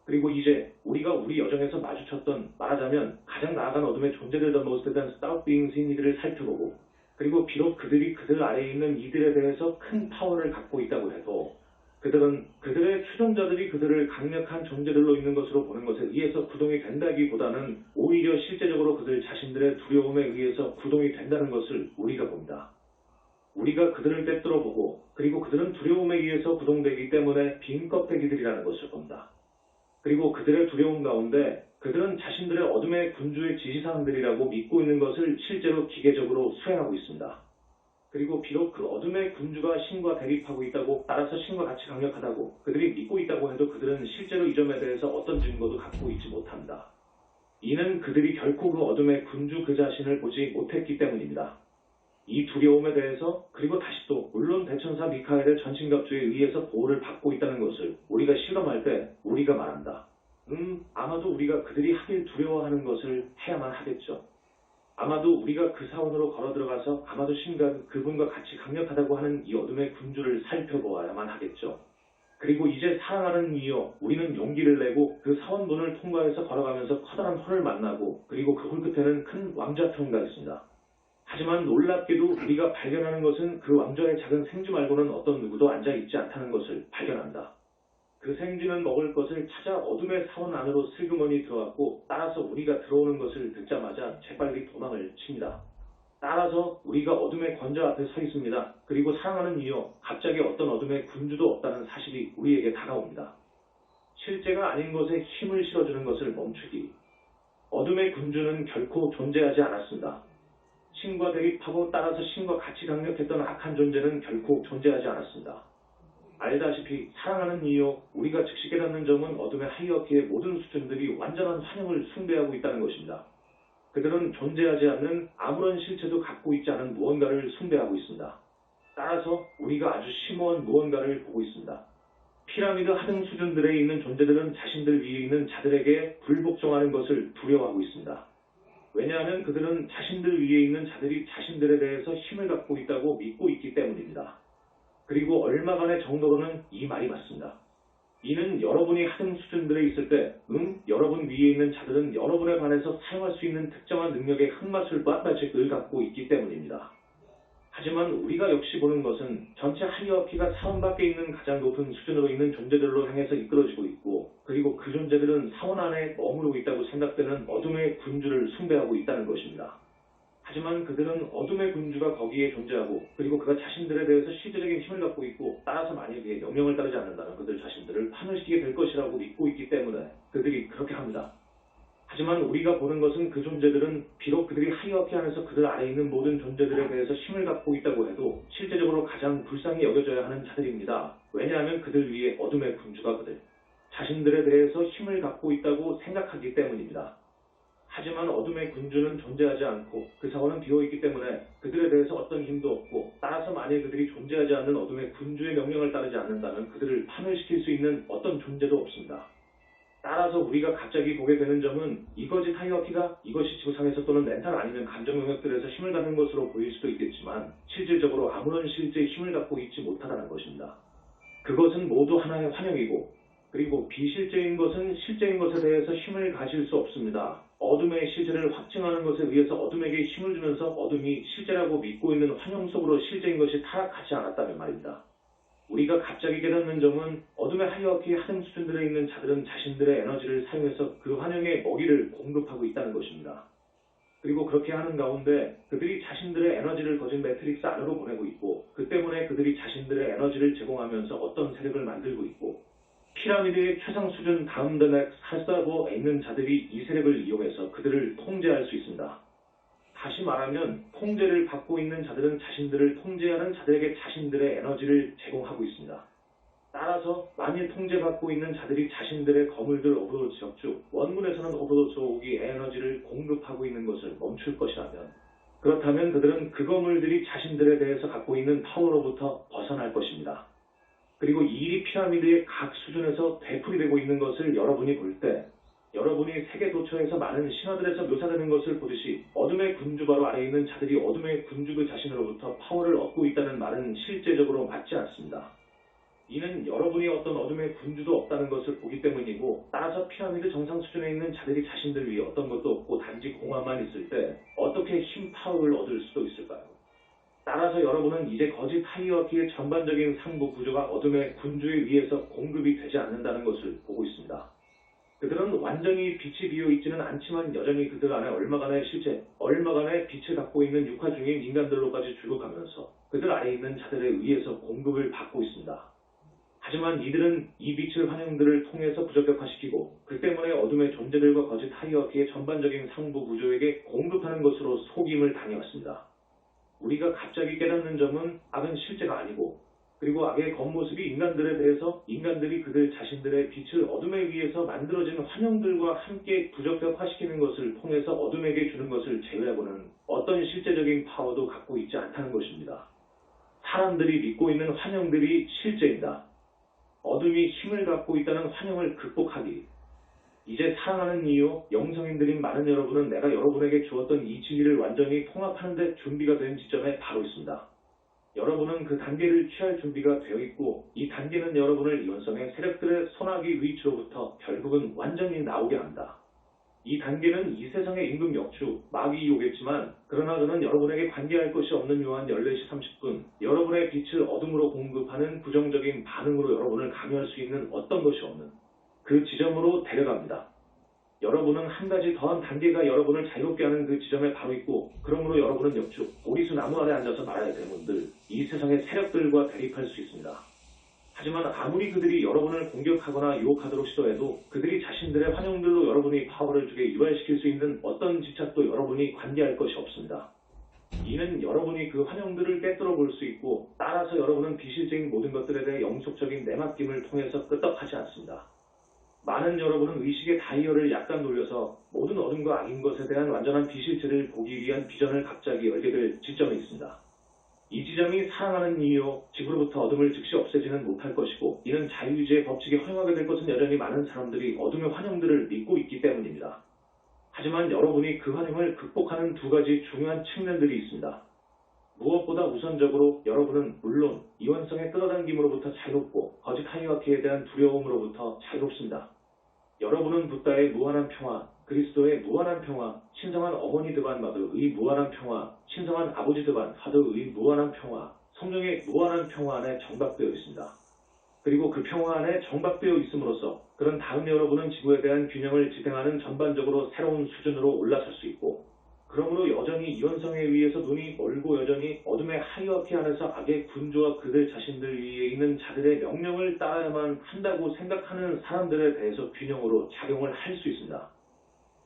그리고 이제 우리가 우리 여정에서 마주쳤던 말하자면 가장 나아간 어둠의 존재들 the most advanced dark beings 이들을 살펴보고 그리고 비록 그들이 그들 아래에 있는 이들에 대해서 큰 파워를 갖고 있다고 해도 그들은 그들의 추종자들이 그들을 강력한 존재들로 있는 것으로 보는 것에 의해서 구동이 된다기보다는 오히려 실제적으로 그들 자신들의 두려움에 의해서 구동이 된다는 것을 우리가 봅니다. 우리가 그들을 꿰뚫어 보고 그리고 그들은 두려움에 의해서 구동되기 때문에 빈 껍데기들이라는 것을 본다. 그리고 그들의 두려움 가운데 그들은 자신들의 어둠의 군주의 지시사항들이라고 믿고 있는 것을 실제로 기계적으로 수행하고 있습니다. 그리고 비록 그 어둠의 군주가 신과 대립하고 있다고 따라서 신과 같이 강력하다고 그들이 믿고 있다고 해도 그들은 실제로 이 점에 대해서 어떤 증거도 갖고 있지 못합니다. 이는 그들이 결코 그 어둠의 군주 그 자신을 보지 못했기 때문입니다. 이 두려움에 대해서 그리고 다시 또 물론 대천사 미카엘의 전신갑주에 의해서 보호를 받고 있다는 것을 우리가 실험할 때 우리가 말한다. 아마도 우리가 그들이 하길 두려워하는 것을 해야만 하겠죠. 아마도 우리가 그 사원으로 걸어 들어가서 아마도 신과 그분과 같이 강력하다고 하는 이 어둠의 군주를 살펴보아야만 하겠죠. 그리고 이제 사랑하는 이여 우리는 용기를 내고 그 사원문을 통과해서 걸어가면서 커다란 홀을 만나고 그리고 그 홀 끝에는 큰 왕좌통가 있습니다. 하지만 놀랍게도 우리가 발견하는 것은 그 왕좌의 작은 생쥐 말고는 어떤 누구도 앉아있지 않다는 것을 발견한다. 그 생쥐는 먹을 것을 찾아 어둠의 사원 안으로 슬그머니 들어갔고 따라서 우리가 들어오는 것을 듣자마자 재빨리 도망을 칩니다. 따라서 우리가 어둠의 권좌 앞에 서 있습니다. 그리고 사랑하는 이여 갑자기 어떤 어둠의 군주도 없다는 사실이 우리에게 다가옵니다. 실제가 아닌 것에 힘을 실어주는 것을 멈추기. 어둠의 군주는 결코 존재하지 않았습니다. 신과 대립하고 따라서 신과 같이 강력했던 악한 존재는 결코 존재하지 않았습니다. 알다시피 사랑하는 이유 우리가 즉시 깨닫는 점은 어둠의 하이어키의 모든 수준들이 완전한 환영을 숭배하고 있다는 것입니다. 그들은 존재하지 않는 아무런 실체도 갖고 있지 않은 무언가를 숭배하고 있습니다. 따라서 우리가 아주 심오한 무언가를 보고 있습니다. 피라미드 하등 수준들에 있는 존재들은 자신들 위에 있는 자들에게 불복종하는 것을 두려워하고 있습니다. 왜냐하면 그들은 자신들 위에 있는 자들이 자신들에 대해서 힘을 갖고 있다고 믿고 있기 때문입니다. 그리고 얼마간의 정도로는 이 말이 맞습니다. 이는 여러분이 하등 수준들에 있을 때, 여러분 위에 있는 자들은 여러분에 관해서 사용할 수 있는 특정한 능력의 흑마술 빠따직을 갖고 있기 때문입니다. 하지만 우리가 역시 보는 것은 전체 하이어키가 사원 밖에 있는 가장 높은 수준으로 있는 존재들로 향해서 이끌어지고 있고 그리고 그 존재들은 사원 안에 머무르고 있다고 생각되는 어둠의 군주를 숭배하고 있다는 것입니다. 하지만 그들은 어둠의 군주가 거기에 존재하고 그리고 그가 자신들에 대해서 실제적인 힘을 갖고 있고 따라서 만약에 그의 명령을 따르지 않는다면 그들 자신들을 파멸시키게 될 것이라고 믿고 있기 때문에 그들이 그렇게 합니다. 하지만 우리가 보는 것은 그 존재들은 비록 그들이 하이어키 안에서 그들 아래에 있는 모든 존재들에 대해서 힘을 갖고 있다고 해도 실제적으로 가장 불쌍히 여겨져야 하는 자들입니다. 왜냐하면 그들 위에 어둠의 군주가 그들 자신들에 대해서 힘을 갖고 있다고 생각하기 때문입니다. 하지만 어둠의 군주는 존재하지 않고 그 사원은 비어있기 때문에 그들에 대해서 어떤 힘도 없고 따라서 만약 그들이 존재하지 않는 어둠의 군주의 명령을 따르지 않는다면 그들을 파멸시킬 수 있는 어떤 존재도 없습니다. 따라서 우리가 갑자기 보게 되는 점은 이것이 하이어키가 이것이 지구상에서 또는 멘탈 아니면 감정 영역들에서 힘을 갖는 것으로 보일 수도 있겠지만 실질적으로 아무런 실제의 힘을 갖고 있지 못하다는 것입니다. 그것은 모두 하나의 환영이고 그리고 비실제인 것은 실제인 것에 대해서 힘을 가질 수 없습니다. 어둠의 실제를 확증하는 것에 의해서 어둠에게 힘을 주면서 어둠이 실제라고 믿고 있는 환영 속으로 실제인 것이 타락하지 않았다면 말입니다. 우리가 갑자기 깨닫는 점은 어둠의 하이어키 하등 수준들에 있는 자들은 자신들의 에너지를 사용해서 그 환영의 먹이를 공급하고 있다는 것입니다. 그리고 그렇게 하는 가운데 그들이 자신들의 에너지를 거진 매트릭스 안으로 보내고 있고 그 때문에 그들이 자신들의 에너지를 제공하면서 어떤 세력을 만들고 있고 피라미드의 최상 수준 다음 단에 살사고 있는 자들이 이 세력을 이용해서 그들을 통제할 수 있습니다. 다시 말하면 통제를 받고 있는 자들은 자신들을 통제하는 자들에게 자신들의 에너지를 제공하고 있습니다. 따라서 만일 통제받고 있는 자들이 자신들의 거물들 오브로치 적주, 원문에서는 오브로치 오기 에너지를 공급하고 있는 것을 멈출 것이라면, 그렇다면 그들은 그 거물들이 자신들에 대해서 갖고 있는 파워로부터 벗어날 것입니다. 그리고 이 일이 피라미드의 각 수준에서 되풀이되고 있는 것을 여러분이 볼 때, 여러분이 세계 도처에서 많은 신화들에서 묘사되는 것을 보듯이 어둠의 군주 바로 아래에 있는 자들이 어둠의 군주 그 자신으로부터 파워를 얻고 있다는 말은 실제적으로 맞지 않습니다. 이는 여러분이 어떤 어둠의 군주도 없다는 것을 보기 때문이고, 따라서 피라미드 정상 수준에 있는 자들이 자신들 위해 어떤 것도 없고 단지 공화만 있을 때 어떻게 힘 파워를 얻을 수도 있을까요? 따라서 여러분은 이제 거짓 하이어키의 전반적인 상부 구조가 어둠의 군주에 의해서 공급이 되지 않는다는 것을 보고 있습니다. 그들은 완전히 빛이 비어있지는 않지만 여전히 그들 안에 얼마간의 실체, 얼마간의 빛을 갖고 있는 육화 중인 인간들로까지 출국하면서 그들 아래에 있는 자들에 의해서 공급을 받고 있습니다. 하지만 이들은 이 빛의 환영들을 통해서 부적격화시키고 그 때문에 어둠의 존재들과 거짓 하이어키의 전반적인 상부 구조에게 공급하는 것으로 속임을 당해왔습니다. 우리가 갑자기 깨닫는 점은 악은 실제가 아니고, 그리고 악의 겉모습이 인간들에 대해서 인간들이 그들 자신들의 빛을 어둠에 의해서 만들어진 환영들과 함께 부적격화시키는 것을 통해서 어둠에게 주는 것을 제외하고는 어떤 실제적인 파워도 갖고 있지 않다는 것입니다. 사람들이 믿고 있는 환영들이 실제입니다. 어둠이 힘을 갖고 있다는 환영을 극복하기. 이제 사랑하는 이유, 영성인들인 많은 여러분은 내가 여러분에게 주었던 이 진리를 완전히 통합하는 데 준비가 된 지점에 바로 있습니다. 여러분은 그 단계를 취할 준비가 되어 있고, 이 단계는 여러분을 이원성의 세력들의 손아귀 위치로부터 결국은 완전히 나오게 합니다. 이 단계는 이 세상의 임금 역주, 마귀이 오겠지만, 그러나 저는 여러분에게 관계할 것이 없는 요한 14시 30분, 여러분의 빛을 어둠으로 공급하는 부정적인 반응으로 여러분을 강요할 수 있는 어떤 것이 없는 그 지점으로 데려갑니다. 여러분은 한 가지 더한 단계가 여러분을 자유롭게 하는 그 지점에 바로 있고, 그러므로 여러분은 역주, 오리수 나무 아래 앉아서 말아야 되는 분들, 이 세상의 세력들과 대립할 수 있습니다. 하지만 아무리 그들이 여러분을 공격하거나 유혹하도록 시도해도 그들이 자신들의 환영들로 여러분이 파워를 주게 유발시킬 수 있는 어떤 집착도 여러분이 관계할 것이 없습니다. 이는 여러분이 그 환영들을 꿰뚫어 볼 수 있고, 따라서 여러분은 비실적인 모든 것들에 대해 영속적인 내맡김을 통해서 끄떡하지 않습니다. 많은 여러분은 의식의 다이얼을 약간 돌려서 모든 어둠과 악인 것에 대한 완전한 비실체를 보기 위한 비전을 갑자기 열게 될 지점에 있습니다. 이 지점이 사랑하는 이유, 지구로부터 어둠을 즉시 없애지는 못할 것이고, 이는 자유의지의 법칙이 허용하게 될 것은 여전히 많은 사람들이 어둠의 환영들을 믿고 있기 때문입니다. 하지만 여러분이 그 환영을 극복하는 두 가지 중요한 측면들이 있습니다. 무엇보다 우선적으로 여러분은 물론 이원성의 끌어당김으로부터 자유롭고 거짓 하이어키에 대한 두려움으로부터 자유롭습니다. 여러분은 부다의 무한한 평화, 그리스도의 무한한 평화, 신성한 어머니 드반 마더의 무한한 평화, 신성한 아버지 드반 파더의 무한한 평화, 성령의 무한한 평화 안에 정박되어 있습니다. 그리고 그 평화 안에 정박되어 있음으로써 그런 다음 여러분은 지구에 대한 균형을 지탱하는 전반적으로 새로운 수준으로 올라설 수 있고, 그러므로 여전히 이원성에 의해서 눈이 멀고 여전히 어둠의 하이어키 안에서 악의 군주와 그들 자신들 위에 있는 자들의 명령을 따라야만 한다고 생각하는 사람들에 대해서 균형으로 작용을 할 수 있습니다.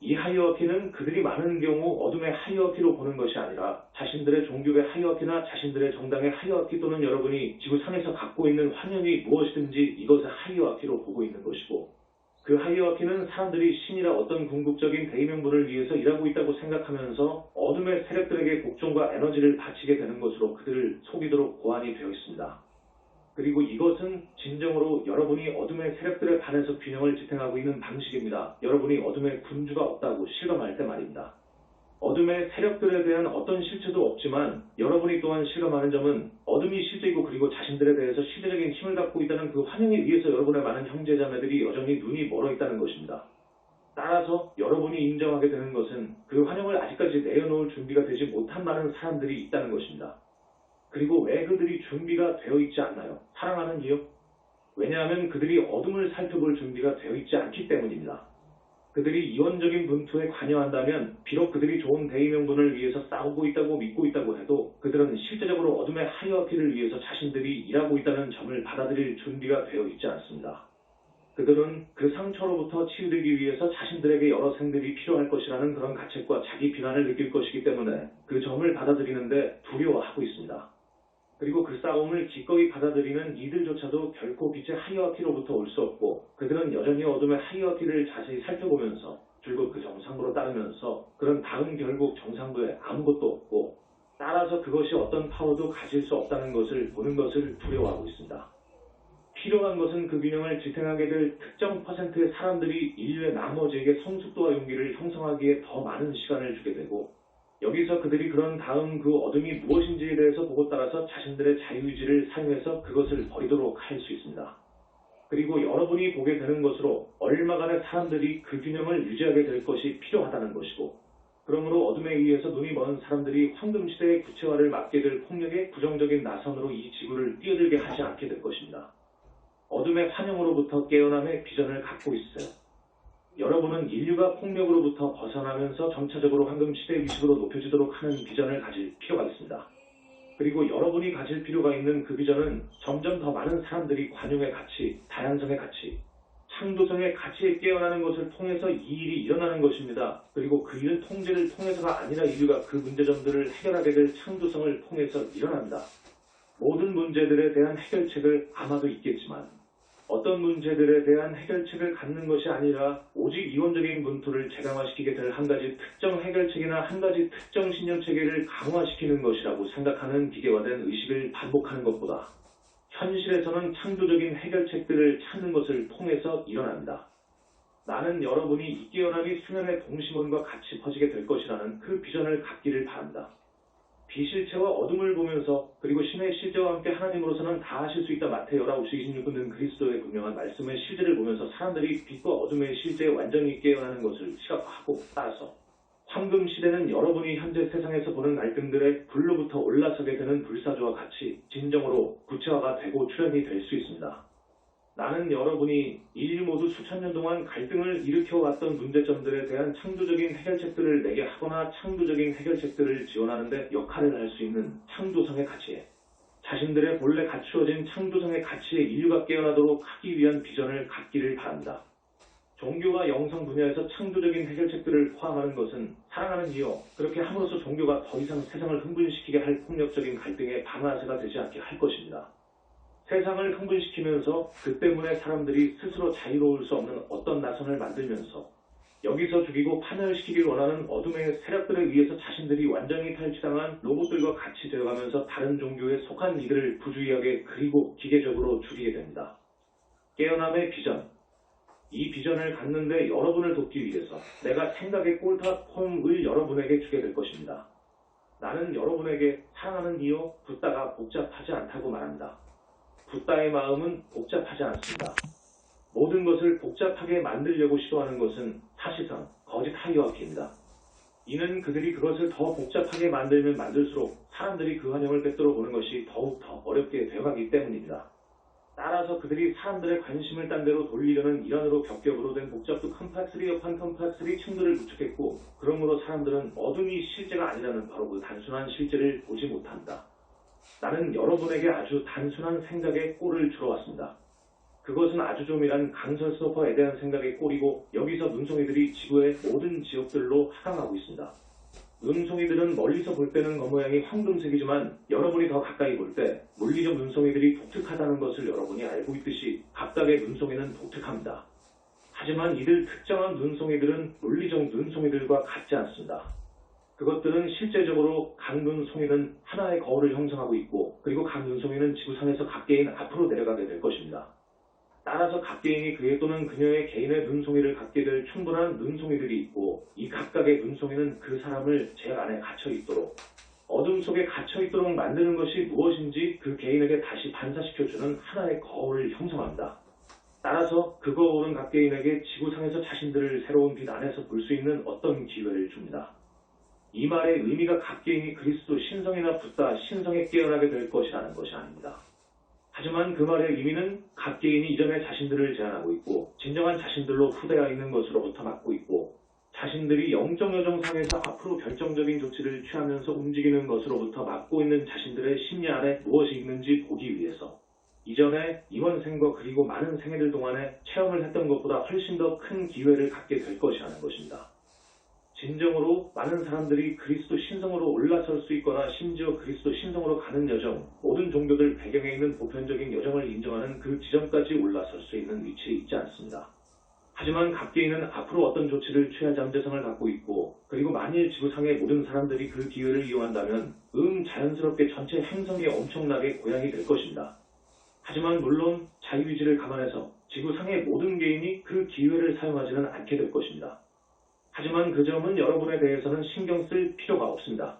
이 하이어키는 그들이 많은 경우 어둠의 하이어키로 보는 것이 아니라 자신들의 종교의 하이어키나 자신들의 정당의 하이어키 또는 여러분이 지구상에서 갖고 있는 환영이 무엇이든지 이것의 하이어키로 보고 있는 것이고, 그 하이어키는 사람들이 신이라 어떤 궁극적인 대의명분을 위해서 일하고 있다고 생각하면서 어둠의 세력들에게 복종과 에너지를 바치게 되는 것으로 그들을 속이도록 고안이 되어 있습니다. 그리고 이것은 진정으로 여러분이 어둠의 세력들에 반해서 균형을 지탱하고 있는 방식입니다. 여러분이 어둠의 군주가 없다고 실감할 때 말입니다. 어둠의 세력들에 대한 어떤 실체도 없지만 여러분이 또한 실감하는 점은 어둠이 실제이고, 그리고 자신들에 대해서 시대적인 힘을 갖고 있다는 그 환영에 의해서 여러분의 많은 형제자매들이 여전히 눈이 멀어 있다는 것입니다. 따라서 여러분이 인정하게 되는 것은 그 환영을 아직까지 내어놓을 준비가 되지 못한 많은 사람들이 있다는 것입니다. 그리고 왜 그들이 준비가 되어 있지 않나요? 사랑하는 이유? 왜냐하면 그들이 어둠을 살펴볼 준비가 되어 있지 않기 때문입니다. 그들이 이원적인 분투에 관여한다면 비록 그들이 좋은 대의명분을 위해서 싸우고 있다고 믿고 있다고 해도 그들은 실제적으로 어둠의 하이어키를 위해서 자신들이 일하고 있다는 점을 받아들일 준비가 되어 있지 않습니다. 그들은 그 상처로부터 치유되기 위해서 자신들에게 여러 생들이 필요할 것이라는 그런 가책과 자기 비난을 느낄 것이기 때문에 그 점을 받아들이는데 두려워하고 있습니다. 그리고 그 싸움을 기꺼이 받아들이는 이들조차도 결코 빛의 하이어티로부터 올 수 없고 그들은 여전히 어둠의 하이어티를 자세히 살펴보면서 줄곧 그 정상부로 따르면서 그런 다음 결국 정상부에 아무것도 없고 따라서 그것이 어떤 파워도 가질 수 없다는 것을 보는 것을 두려워하고 있습니다. 필요한 것은 그 균형을 지탱하게 될 특정 퍼센트의 사람들이 인류의 나머지에게 성숙도와 용기를 형성하기에 더 많은 시간을 주게 되고 여기서 그들이 그런 다음 그 어둠이 무엇인지에 대해서 보고 따라서 자신들의 자유의지를 사용해서 그것을 버리도록 할 수 있습니다. 그리고 여러분이 보게 되는 것으로 얼마간의 사람들이 그 균형을 유지하게 될 것이 필요하다는 것이고 그러므로 어둠에 의해서 눈이 먼 사람들이 황금시대의 구체화를 막게 될 폭력의 부정적인 나선으로 이 지구를 뛰어들게 하지 않게 될 것입니다. 어둠의 환영으로부터 깨어남의 비전을 갖고 있어요. 여러분은 인류가 폭력으로부터 벗어나면서 점차적으로 황금시대의 위식으로 높여지도록 하는 비전을 가질 필요가 있습니다. 그리고 여러분이 가질 필요가 있는 그 비전은 점점 더 많은 사람들이 관용의 가치, 다양성의 가치, 창조성의 가치에 깨어나는 것을 통해서 이 일이 일어나는 것입니다. 그리고 그 일은 통제를 통해서가 아니라 인류가 그 문제점들을 해결하게 될 창조성을 통해서 일어납니다. 모든 문제들에 대한 해결책을 아마도 있겠지만 어떤 문제들에 대한 해결책을 갖는 것이 아니라 오직 이원적인 문토를 재강화시키게 될 한 가지 특정 해결책이나 한 가지 특정 신념체계를 강화시키는 것이라고 생각하는 기계화된 의식을 반복하는 것보다 현실에서는 창조적인 해결책들을 찾는 것을 통해서 일어납니다. 나는 여러분이 이 깨어남이 수면의 동심원과 같이 퍼지게 될 것이라는 그 비전을 갖기를 바랍니다. 비실체와 어둠을 보면서 그리고 신의 실제와 함께 하나님으로서는 다 하실 수 있다. 마태오 9시 26분은 그리스도의 분명한 말씀의 실제를 보면서 사람들이 빛과 어둠의 실제에 완전히 깨어나는 것을 시각화하고 따라서 황금 시대는 여러분이 현재 세상에서 보는 갈등들의 불로부터 올라서게 되는 불사조와 같이 진정으로 구체화가 되고 출현이 될 수 있습니다. 나는 여러분이 인류 모두 수천 년 동안 갈등을 일으켜왔던 문제점들에 대한 창조적인 해결책들을 내게 하거나 창조적인 해결책들을 지원하는 데 역할을 할 수 있는 창조성의 가치에 자신들의 본래 갖추어진 창조성의 가치에 인류가 깨어나도록 하기 위한 비전을 갖기를 바랍니다. 종교가 영성 분야에서 창조적인 해결책들을 포함하는 것은 사랑하는 이유, 그렇게 함으로써 종교가 더 이상 세상을 흥분시키게 할 폭력적인 갈등의 방아쇠가 되지 않게 할 것입니다. 세상을 흥분시키면서 그 때문에 사람들이 스스로 자유로울 수 없는 어떤 나선을 만들면서 여기서 죽이고 파멸시키길 원하는 어둠의 세력들에 의해서 자신들이 완전히 탈취당한 로봇들과 같이 되어가면서 다른 종교에 속한 이들을 부주의하게 그리고 기계적으로 죽이게 됩니다. 깨어남의 비전. 이 비전을 갖는데 여러분을 돕기 위해서 내가 생각의 꼴plat폼을 여러분에게 주게 될 것입니다. 나는 여러분에게 사랑하는 이유 붓다가 복잡하지 않다고 말합니다. 붓다의 마음은 복잡하지 않습니다. 모든 것을 복잡하게 만들려고 시도하는 것은 사실상 거짓 하이어키입니다. 이는 그들이 그것을 더 복잡하게 만들면 만들수록 사람들이 그 환영을 꿰뚫어 보는 것이 더욱 더 어렵게 되어가기 때문입니다. 따라서 그들이 사람들의 관심을 딴 데로 돌리려는 일환으로 겹겹으로 된 복잡도 컴팍스리 옆한 컴팍스리 층들을 구축했고 그러므로 사람들은 어둠이 실제가 아니라는 바로 그 단순한 실제를 보지 못한다. 나는 여러분에게 아주 단순한 생각의 꼴을 주러 왔습니다. 그것은 아주 좀이란 강설 스노퍼에 대한 생각의 꼴이고 여기서 눈송이들이 지구의 모든 지역들로 하강하고 있습니다. 눈송이들은 멀리서 볼 때는 겉모양이 황금색이지만 여러분이 더 가까이 볼 때 물리적 눈송이들이 독특하다는 것을 여러분이 알고 있듯이 각각의 눈송이는 독특합니다. 하지만 이들 특정한 눈송이들은 물리적 눈송이들과 같지 않습니다. 그것들은 실제적으로 각 눈송이는 하나의 거울을 형성하고 있고 그리고 각 눈송이는 지구상에서 각개인 앞으로 내려가게 될 것입니다. 따라서 각개인이 그의 또는 그녀의 개인의 눈송이를 갖게 될 충분한 눈송이들이 있고 이 각각의 눈송이는 그 사람을 제 안에 갇혀 있도록 어둠 속에 갇혀 있도록 만드는 것이 무엇인지 그 개인에게 다시 반사시켜주는 하나의 거울을 형성합니다. 따라서 그 거울은 각개인에게 지구상에서 자신들을 새로운 빛 안에서 볼 수 있는 어떤 기회를 줍니다. 이 말의 의미가 각개인이 그리스도 신성이나 붓다 신성에 깨어나게 될 것이라는 것이 아닙니다. 하지만 그 말의 의미는 각개인이 이전에 자신들을 제한하고 있고 진정한 자신들로 후대하 있는 것으로부터 막고 있고 자신들이 영적 여정상에서 앞으로 결정적인 조치를 취하면서 움직이는 것으로부터 막고 있는 자신들의 심리 안에 무엇이 있는지 보기 위해서 이전에 이원생과 그리고 많은 많은 생애들 동안에 체험을 했던 것보다 훨씬 더 큰 기회를 갖게 될 것이라는 것입니다. 진정으로 많은 사람들이 그리스도 신성으로 올라설 수 있거나 심지어 그리스도 신성으로 가는 여정, 모든 종교들 배경에 있는 보편적인 여정을 인정하는 그 지점까지 올라설 수 있는 위치에 있지 않습니다. 하지만 각계인은 앞으로 어떤 조치를 취할 잠재성을 갖고 있고, 그리고 만일 지구상의 모든 사람들이 그 기회를 이용한다면 자연스럽게 전체 행성이 엄청나게 고양이 될 것입니다. 하지만 물론 자유의지를 감안해서 지구상의 모든 개인이 그 기회를 사용하지는 않게 될 것입니다. 하지만 그 점은 여러분에 대해서는 신경 쓸 필요가 없습니다.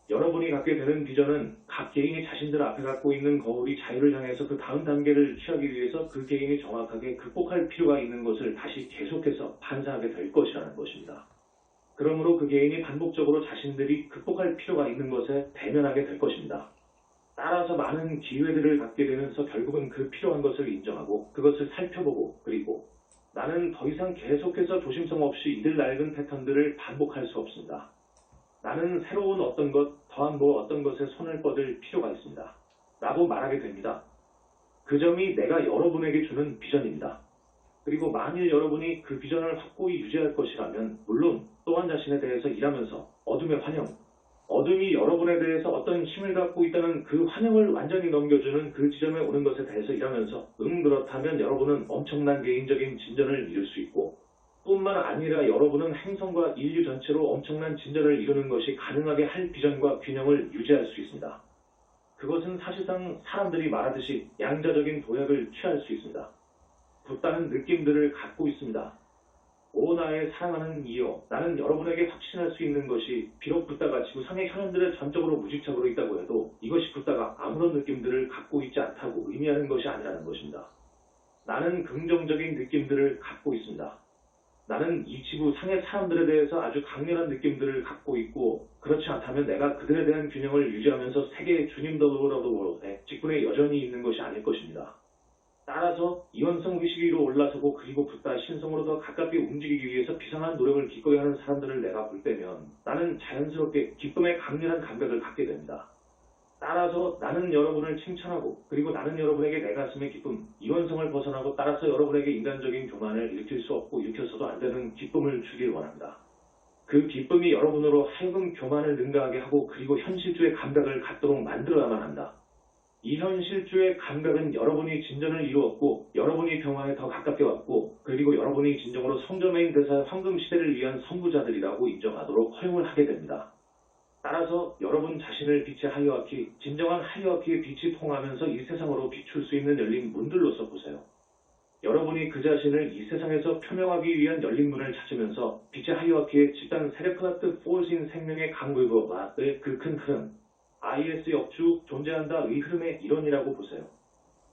여러분이 갖게 되는 비전은 각 개인이 자신들 앞에 갖고 있는 거울이 자유를 향해서 그 다음 단계를 취하기 위해서 그 개인이 정확하게 극복할 필요가 있는 것을 다시 계속해서 반사하게 될 것이라는 것입니다. 그러므로 그 개인이 반복적으로 자신들이 극복할 필요가 있는 것에 대면하게 될 것입니다. 따라서 많은 기회들을 갖게 되면서 결국은 그 필요한 것을 인정하고 그것을 살펴보고, 그리고 나는 더 이상 계속해서 조심성 없이 이들 낡은 패턴들을 반복할 수 없습니다. 나는 새로운 어떤 것, 더한 어떤 것에 손을 뻗을 필요가 있습니다. 라고 말하게 됩니다. 그 점이 내가 여러분에게 주는 비전입니다. 그리고 만일 여러분이 그 비전을 확고히 유지할 것이라면 물론 또한 자신에 대해서 일하면서 어둠의 환영, 어둠이 여러분에 대해서 어떤 힘을 갖고 있다는 그 환영을 완전히 넘겨주는 그 지점에 오는 것에 대해서 일하면서 그렇다면 여러분은 엄청난 개인적인 진전을 이룰 수 있고 뿐만 아니라 여러분은 행성과 인류 전체로 엄청난 진전을 이루는 것이 가능하게 할 비전과 균형을 유지할 수 있습니다. 그것은 사실상 사람들이 말하듯이 양자적인 도약을 취할 수 있습니다. 붓다는 느낌들을 갖고 있습니다. 오 나의 사랑하는 이여, 나는 여러분에게 확신할 수 있는 것이 비록 붓다가 지구상의 현현들의 전적으로 무집착으로 있다고 해도 이것이 붓다가 아무런 느낌들을 갖고 있지 않다고 의미하는 것이 아니라는 것입니다. 나는 긍정적인 느낌들을 갖고 있습니다. 나는 이 지구상의 사람들에 대해서 아주 강렬한 느낌들을 갖고 있고 그렇지 않다면 내가 그들에 대한 균형을 유지하면서 세계의 주님더러도 직분에 여전히 있는 것이 아닐 것입니다. 따라서 이원성 의식 위로 올라서고 그리고 붓다 신성으로 더 가깝게 움직이기 위해서 비상한 노력을 기꺼이 하는 사람들을 내가 볼 때면 나는 자연스럽게 기쁨의 강렬한 감각을 갖게 됩니다. 따라서 나는 여러분을 칭찬하고 그리고 나는 여러분에게 내 가슴의 기쁨, 이원성을 벗어나고 따라서 여러분에게 인간적인 교만을 일으킬 수 없고 일으켜서도 안 되는 기쁨을 주길 원합니다. 그 기쁨이 여러분으로 하여금 교만을 능가하게 하고 그리고 현실주의 감각을 갖도록 만들어야만 한다. 이 현실주의 감각은 여러분이 진전을 이루었고 여러분이 평화에 더 가깝게 왔고 그리고 여러분이 진정으로 성전메인 대사의 황금시대를 위한 선구자들이라고 인정하도록 허용을 하게 됩니다. 따라서 여러분 자신을 빛의 하이어키, 진정한 하이어키의 빛이 통하면서 이 세상으로 비출 수 있는 열린 문들로서 보세요. 여러분이 그 자신을 이 세상에서 표명하기 위한 열린 문을 찾으면서 빛의 하이어키의 집단 세레프라트 포스인 생명의 강불과의 그 큰 흐름, IS 역주 존재한다의 흐름의 일원이라고 보세요.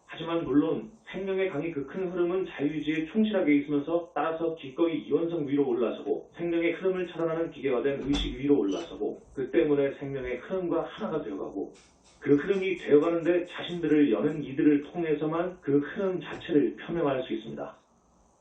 하지만 물론 생명의 강의 그 큰 흐름은 자유의지에 충실하게 있으면서 따라서 기꺼이 이원성 위로 올라서고 생명의 흐름을 차단하는 기계화된 의식 위로 올라서고 그 때문에 생명의 흐름과 하나가 되어가고 그 흐름이 되어가는데 자신들을 여는 이들을 통해서만 그 흐름 자체를 표명할 수 있습니다.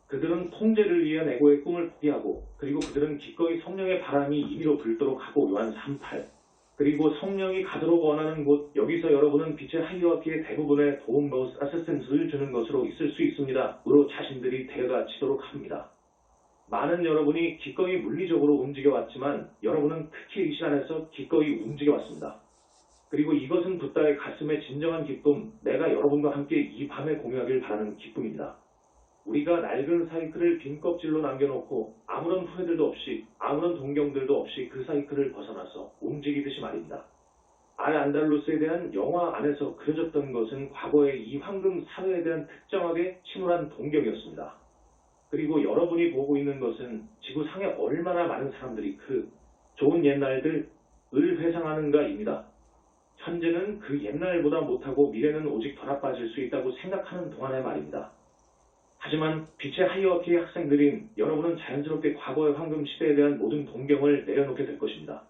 그들은 통제를 위한 에고의 꿈을 포기하고 그리고 그들은 기꺼이 성령의 바람이 임의로 불도록 하고 요한 3:8 그리고 성령이 가도록 원하는 곳 여기서 여러분은 빛의 하이어키의 대부분의 도움버스 어시스턴스를 주는 것으로 있을 수 있습니다. 으로 자신들이 되어가지도록 합니다. 많은 여러분이 기꺼이 물리적으로 움직여왔지만 여러분은 특히 이 시간에서 기꺼이 움직여왔습니다. 그리고 이것은 붓다의 가슴의 진정한 기쁨, 내가 여러분과 함께 이 밤에 공유하길 바라는 기쁨입니다. 우리가 낡은 사이클을 빈 껍질로 남겨놓고 아무런 후회들도 없이 아무런 동경들도 없이 그 사이클을 벗어나서 움직이듯이 말입니다. 알 안달루스에 대한 영화 안에서 그려졌던 것은 과거의 이 황금 사회에 대한 특정하게 침울한 동경이었습니다. 그리고 여러분이 보고 있는 것은 지구상에 얼마나 많은 사람들이 그 좋은 옛날들을 회상하는가입니다. 현재는 그 옛날보다 못하고 미래는 오직 더 나빠질 수 있다고 생각하는 동안의 말입니다. 하지만 빛의 하이어키의 학생들인 여러분은 자연스럽게 과거의 황금시대에 대한 모든 동경을 내려놓게 될 것입니다.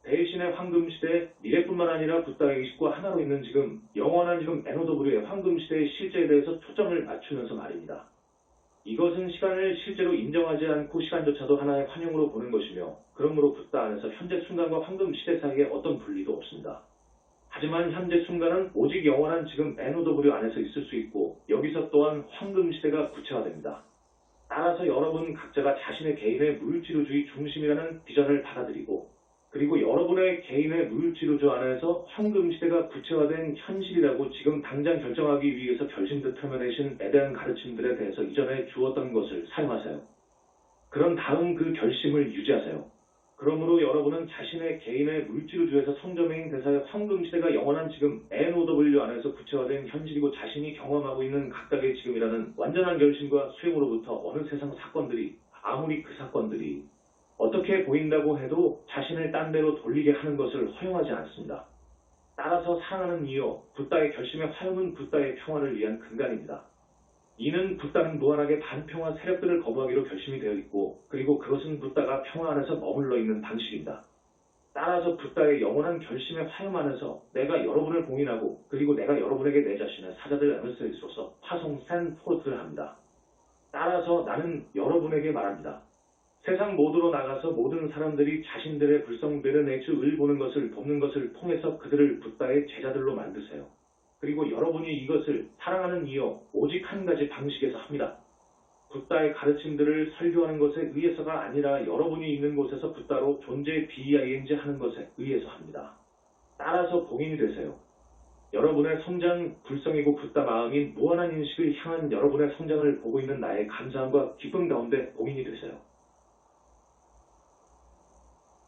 대신에 황금시대, 미래뿐만 아니라 붓다의 의식과 하나로 있는 지금, 영원한 지금 NOW의 황금시대의 실제에 대해서 초점을 맞추면서 말입니다. 이것은 시간을 실제로 인정하지 않고 시간조차도 하나의 환영으로 보는 것이며 그러므로 붓다 안에서 현재 순간과 황금시대 사이에 어떤 분리도 없습니다. 하지만 현재 순간은 오직 영원한 지금 NOW 안에서 있을 수 있고 여기서 또한 황금시대가 구체화됩니다. 따라서 여러분 각자가 자신의 개인의 물질주의 중심이라는 비전을 받아들이고 그리고 여러분의 개인의 물질우주 안에서 황금시대가 구체화된 현실이라고 지금 당장 결정하기 위해서 결심도 털어내신 에대한 가르침들에 대해서 이전에 주었던 것을 사용하세요. 그런 다음 그 결심을 유지하세요. 그러므로 여러분은 자신의 개인의 물질우주에서 성저명인 대사의 황금시대가 영원한 지금 NOW 안에서 구체화된 현실이고 자신이 경험하고 있는 각각의 지금이라는 완전한 결심과 수용으로부터 어느 세상 사건들이 아무리 그 사건들이 어떻게 보인다고 해도 자신을 딴 데로 돌리게 하는 것을 허용하지 않습니다. 따라서 사랑하는 이유, 붓다의 결심의 화염은 붓다의 평화를 위한 근간입니다. 이는 붓다는 무한하게 반평화 세력들을 거부하기로 결심이 되어 있고 그리고 그것은 붓다가 평화 안에서 머물러 있는 방식입니다. 따라서 붓다의 영원한 결심의 화염 안에서 내가 여러분을 봉인하고 그리고 내가 여러분에게 내 자신의 사자들 에너스에서서 파송 샌포트를 합니다. 따라서 나는 여러분에게 말합니다. 세상 모두로 나가서 모든 사람들이 자신들의 불성되는 내주를 보는 것을 돕는 것을 통해서 그들을 붓다의 제자들로 만드세요. 그리고 여러분이 이것을 사랑하는 이유 오직 한 가지 방식에서 합니다. 붓다의 가르침들을 설교하는 것에 의해서가 아니라 여러분이 있는 곳에서 붓다로 존재 BING 하는 것에 의해서 합니다. 따라서 봉인이 되세요. 여러분의 성장 불성이고 붓다 마음인 무한한 인식을 향한 여러분의 성장을 보고 있는 나의 감사함과 기쁨 가운데 봉인이 되세요.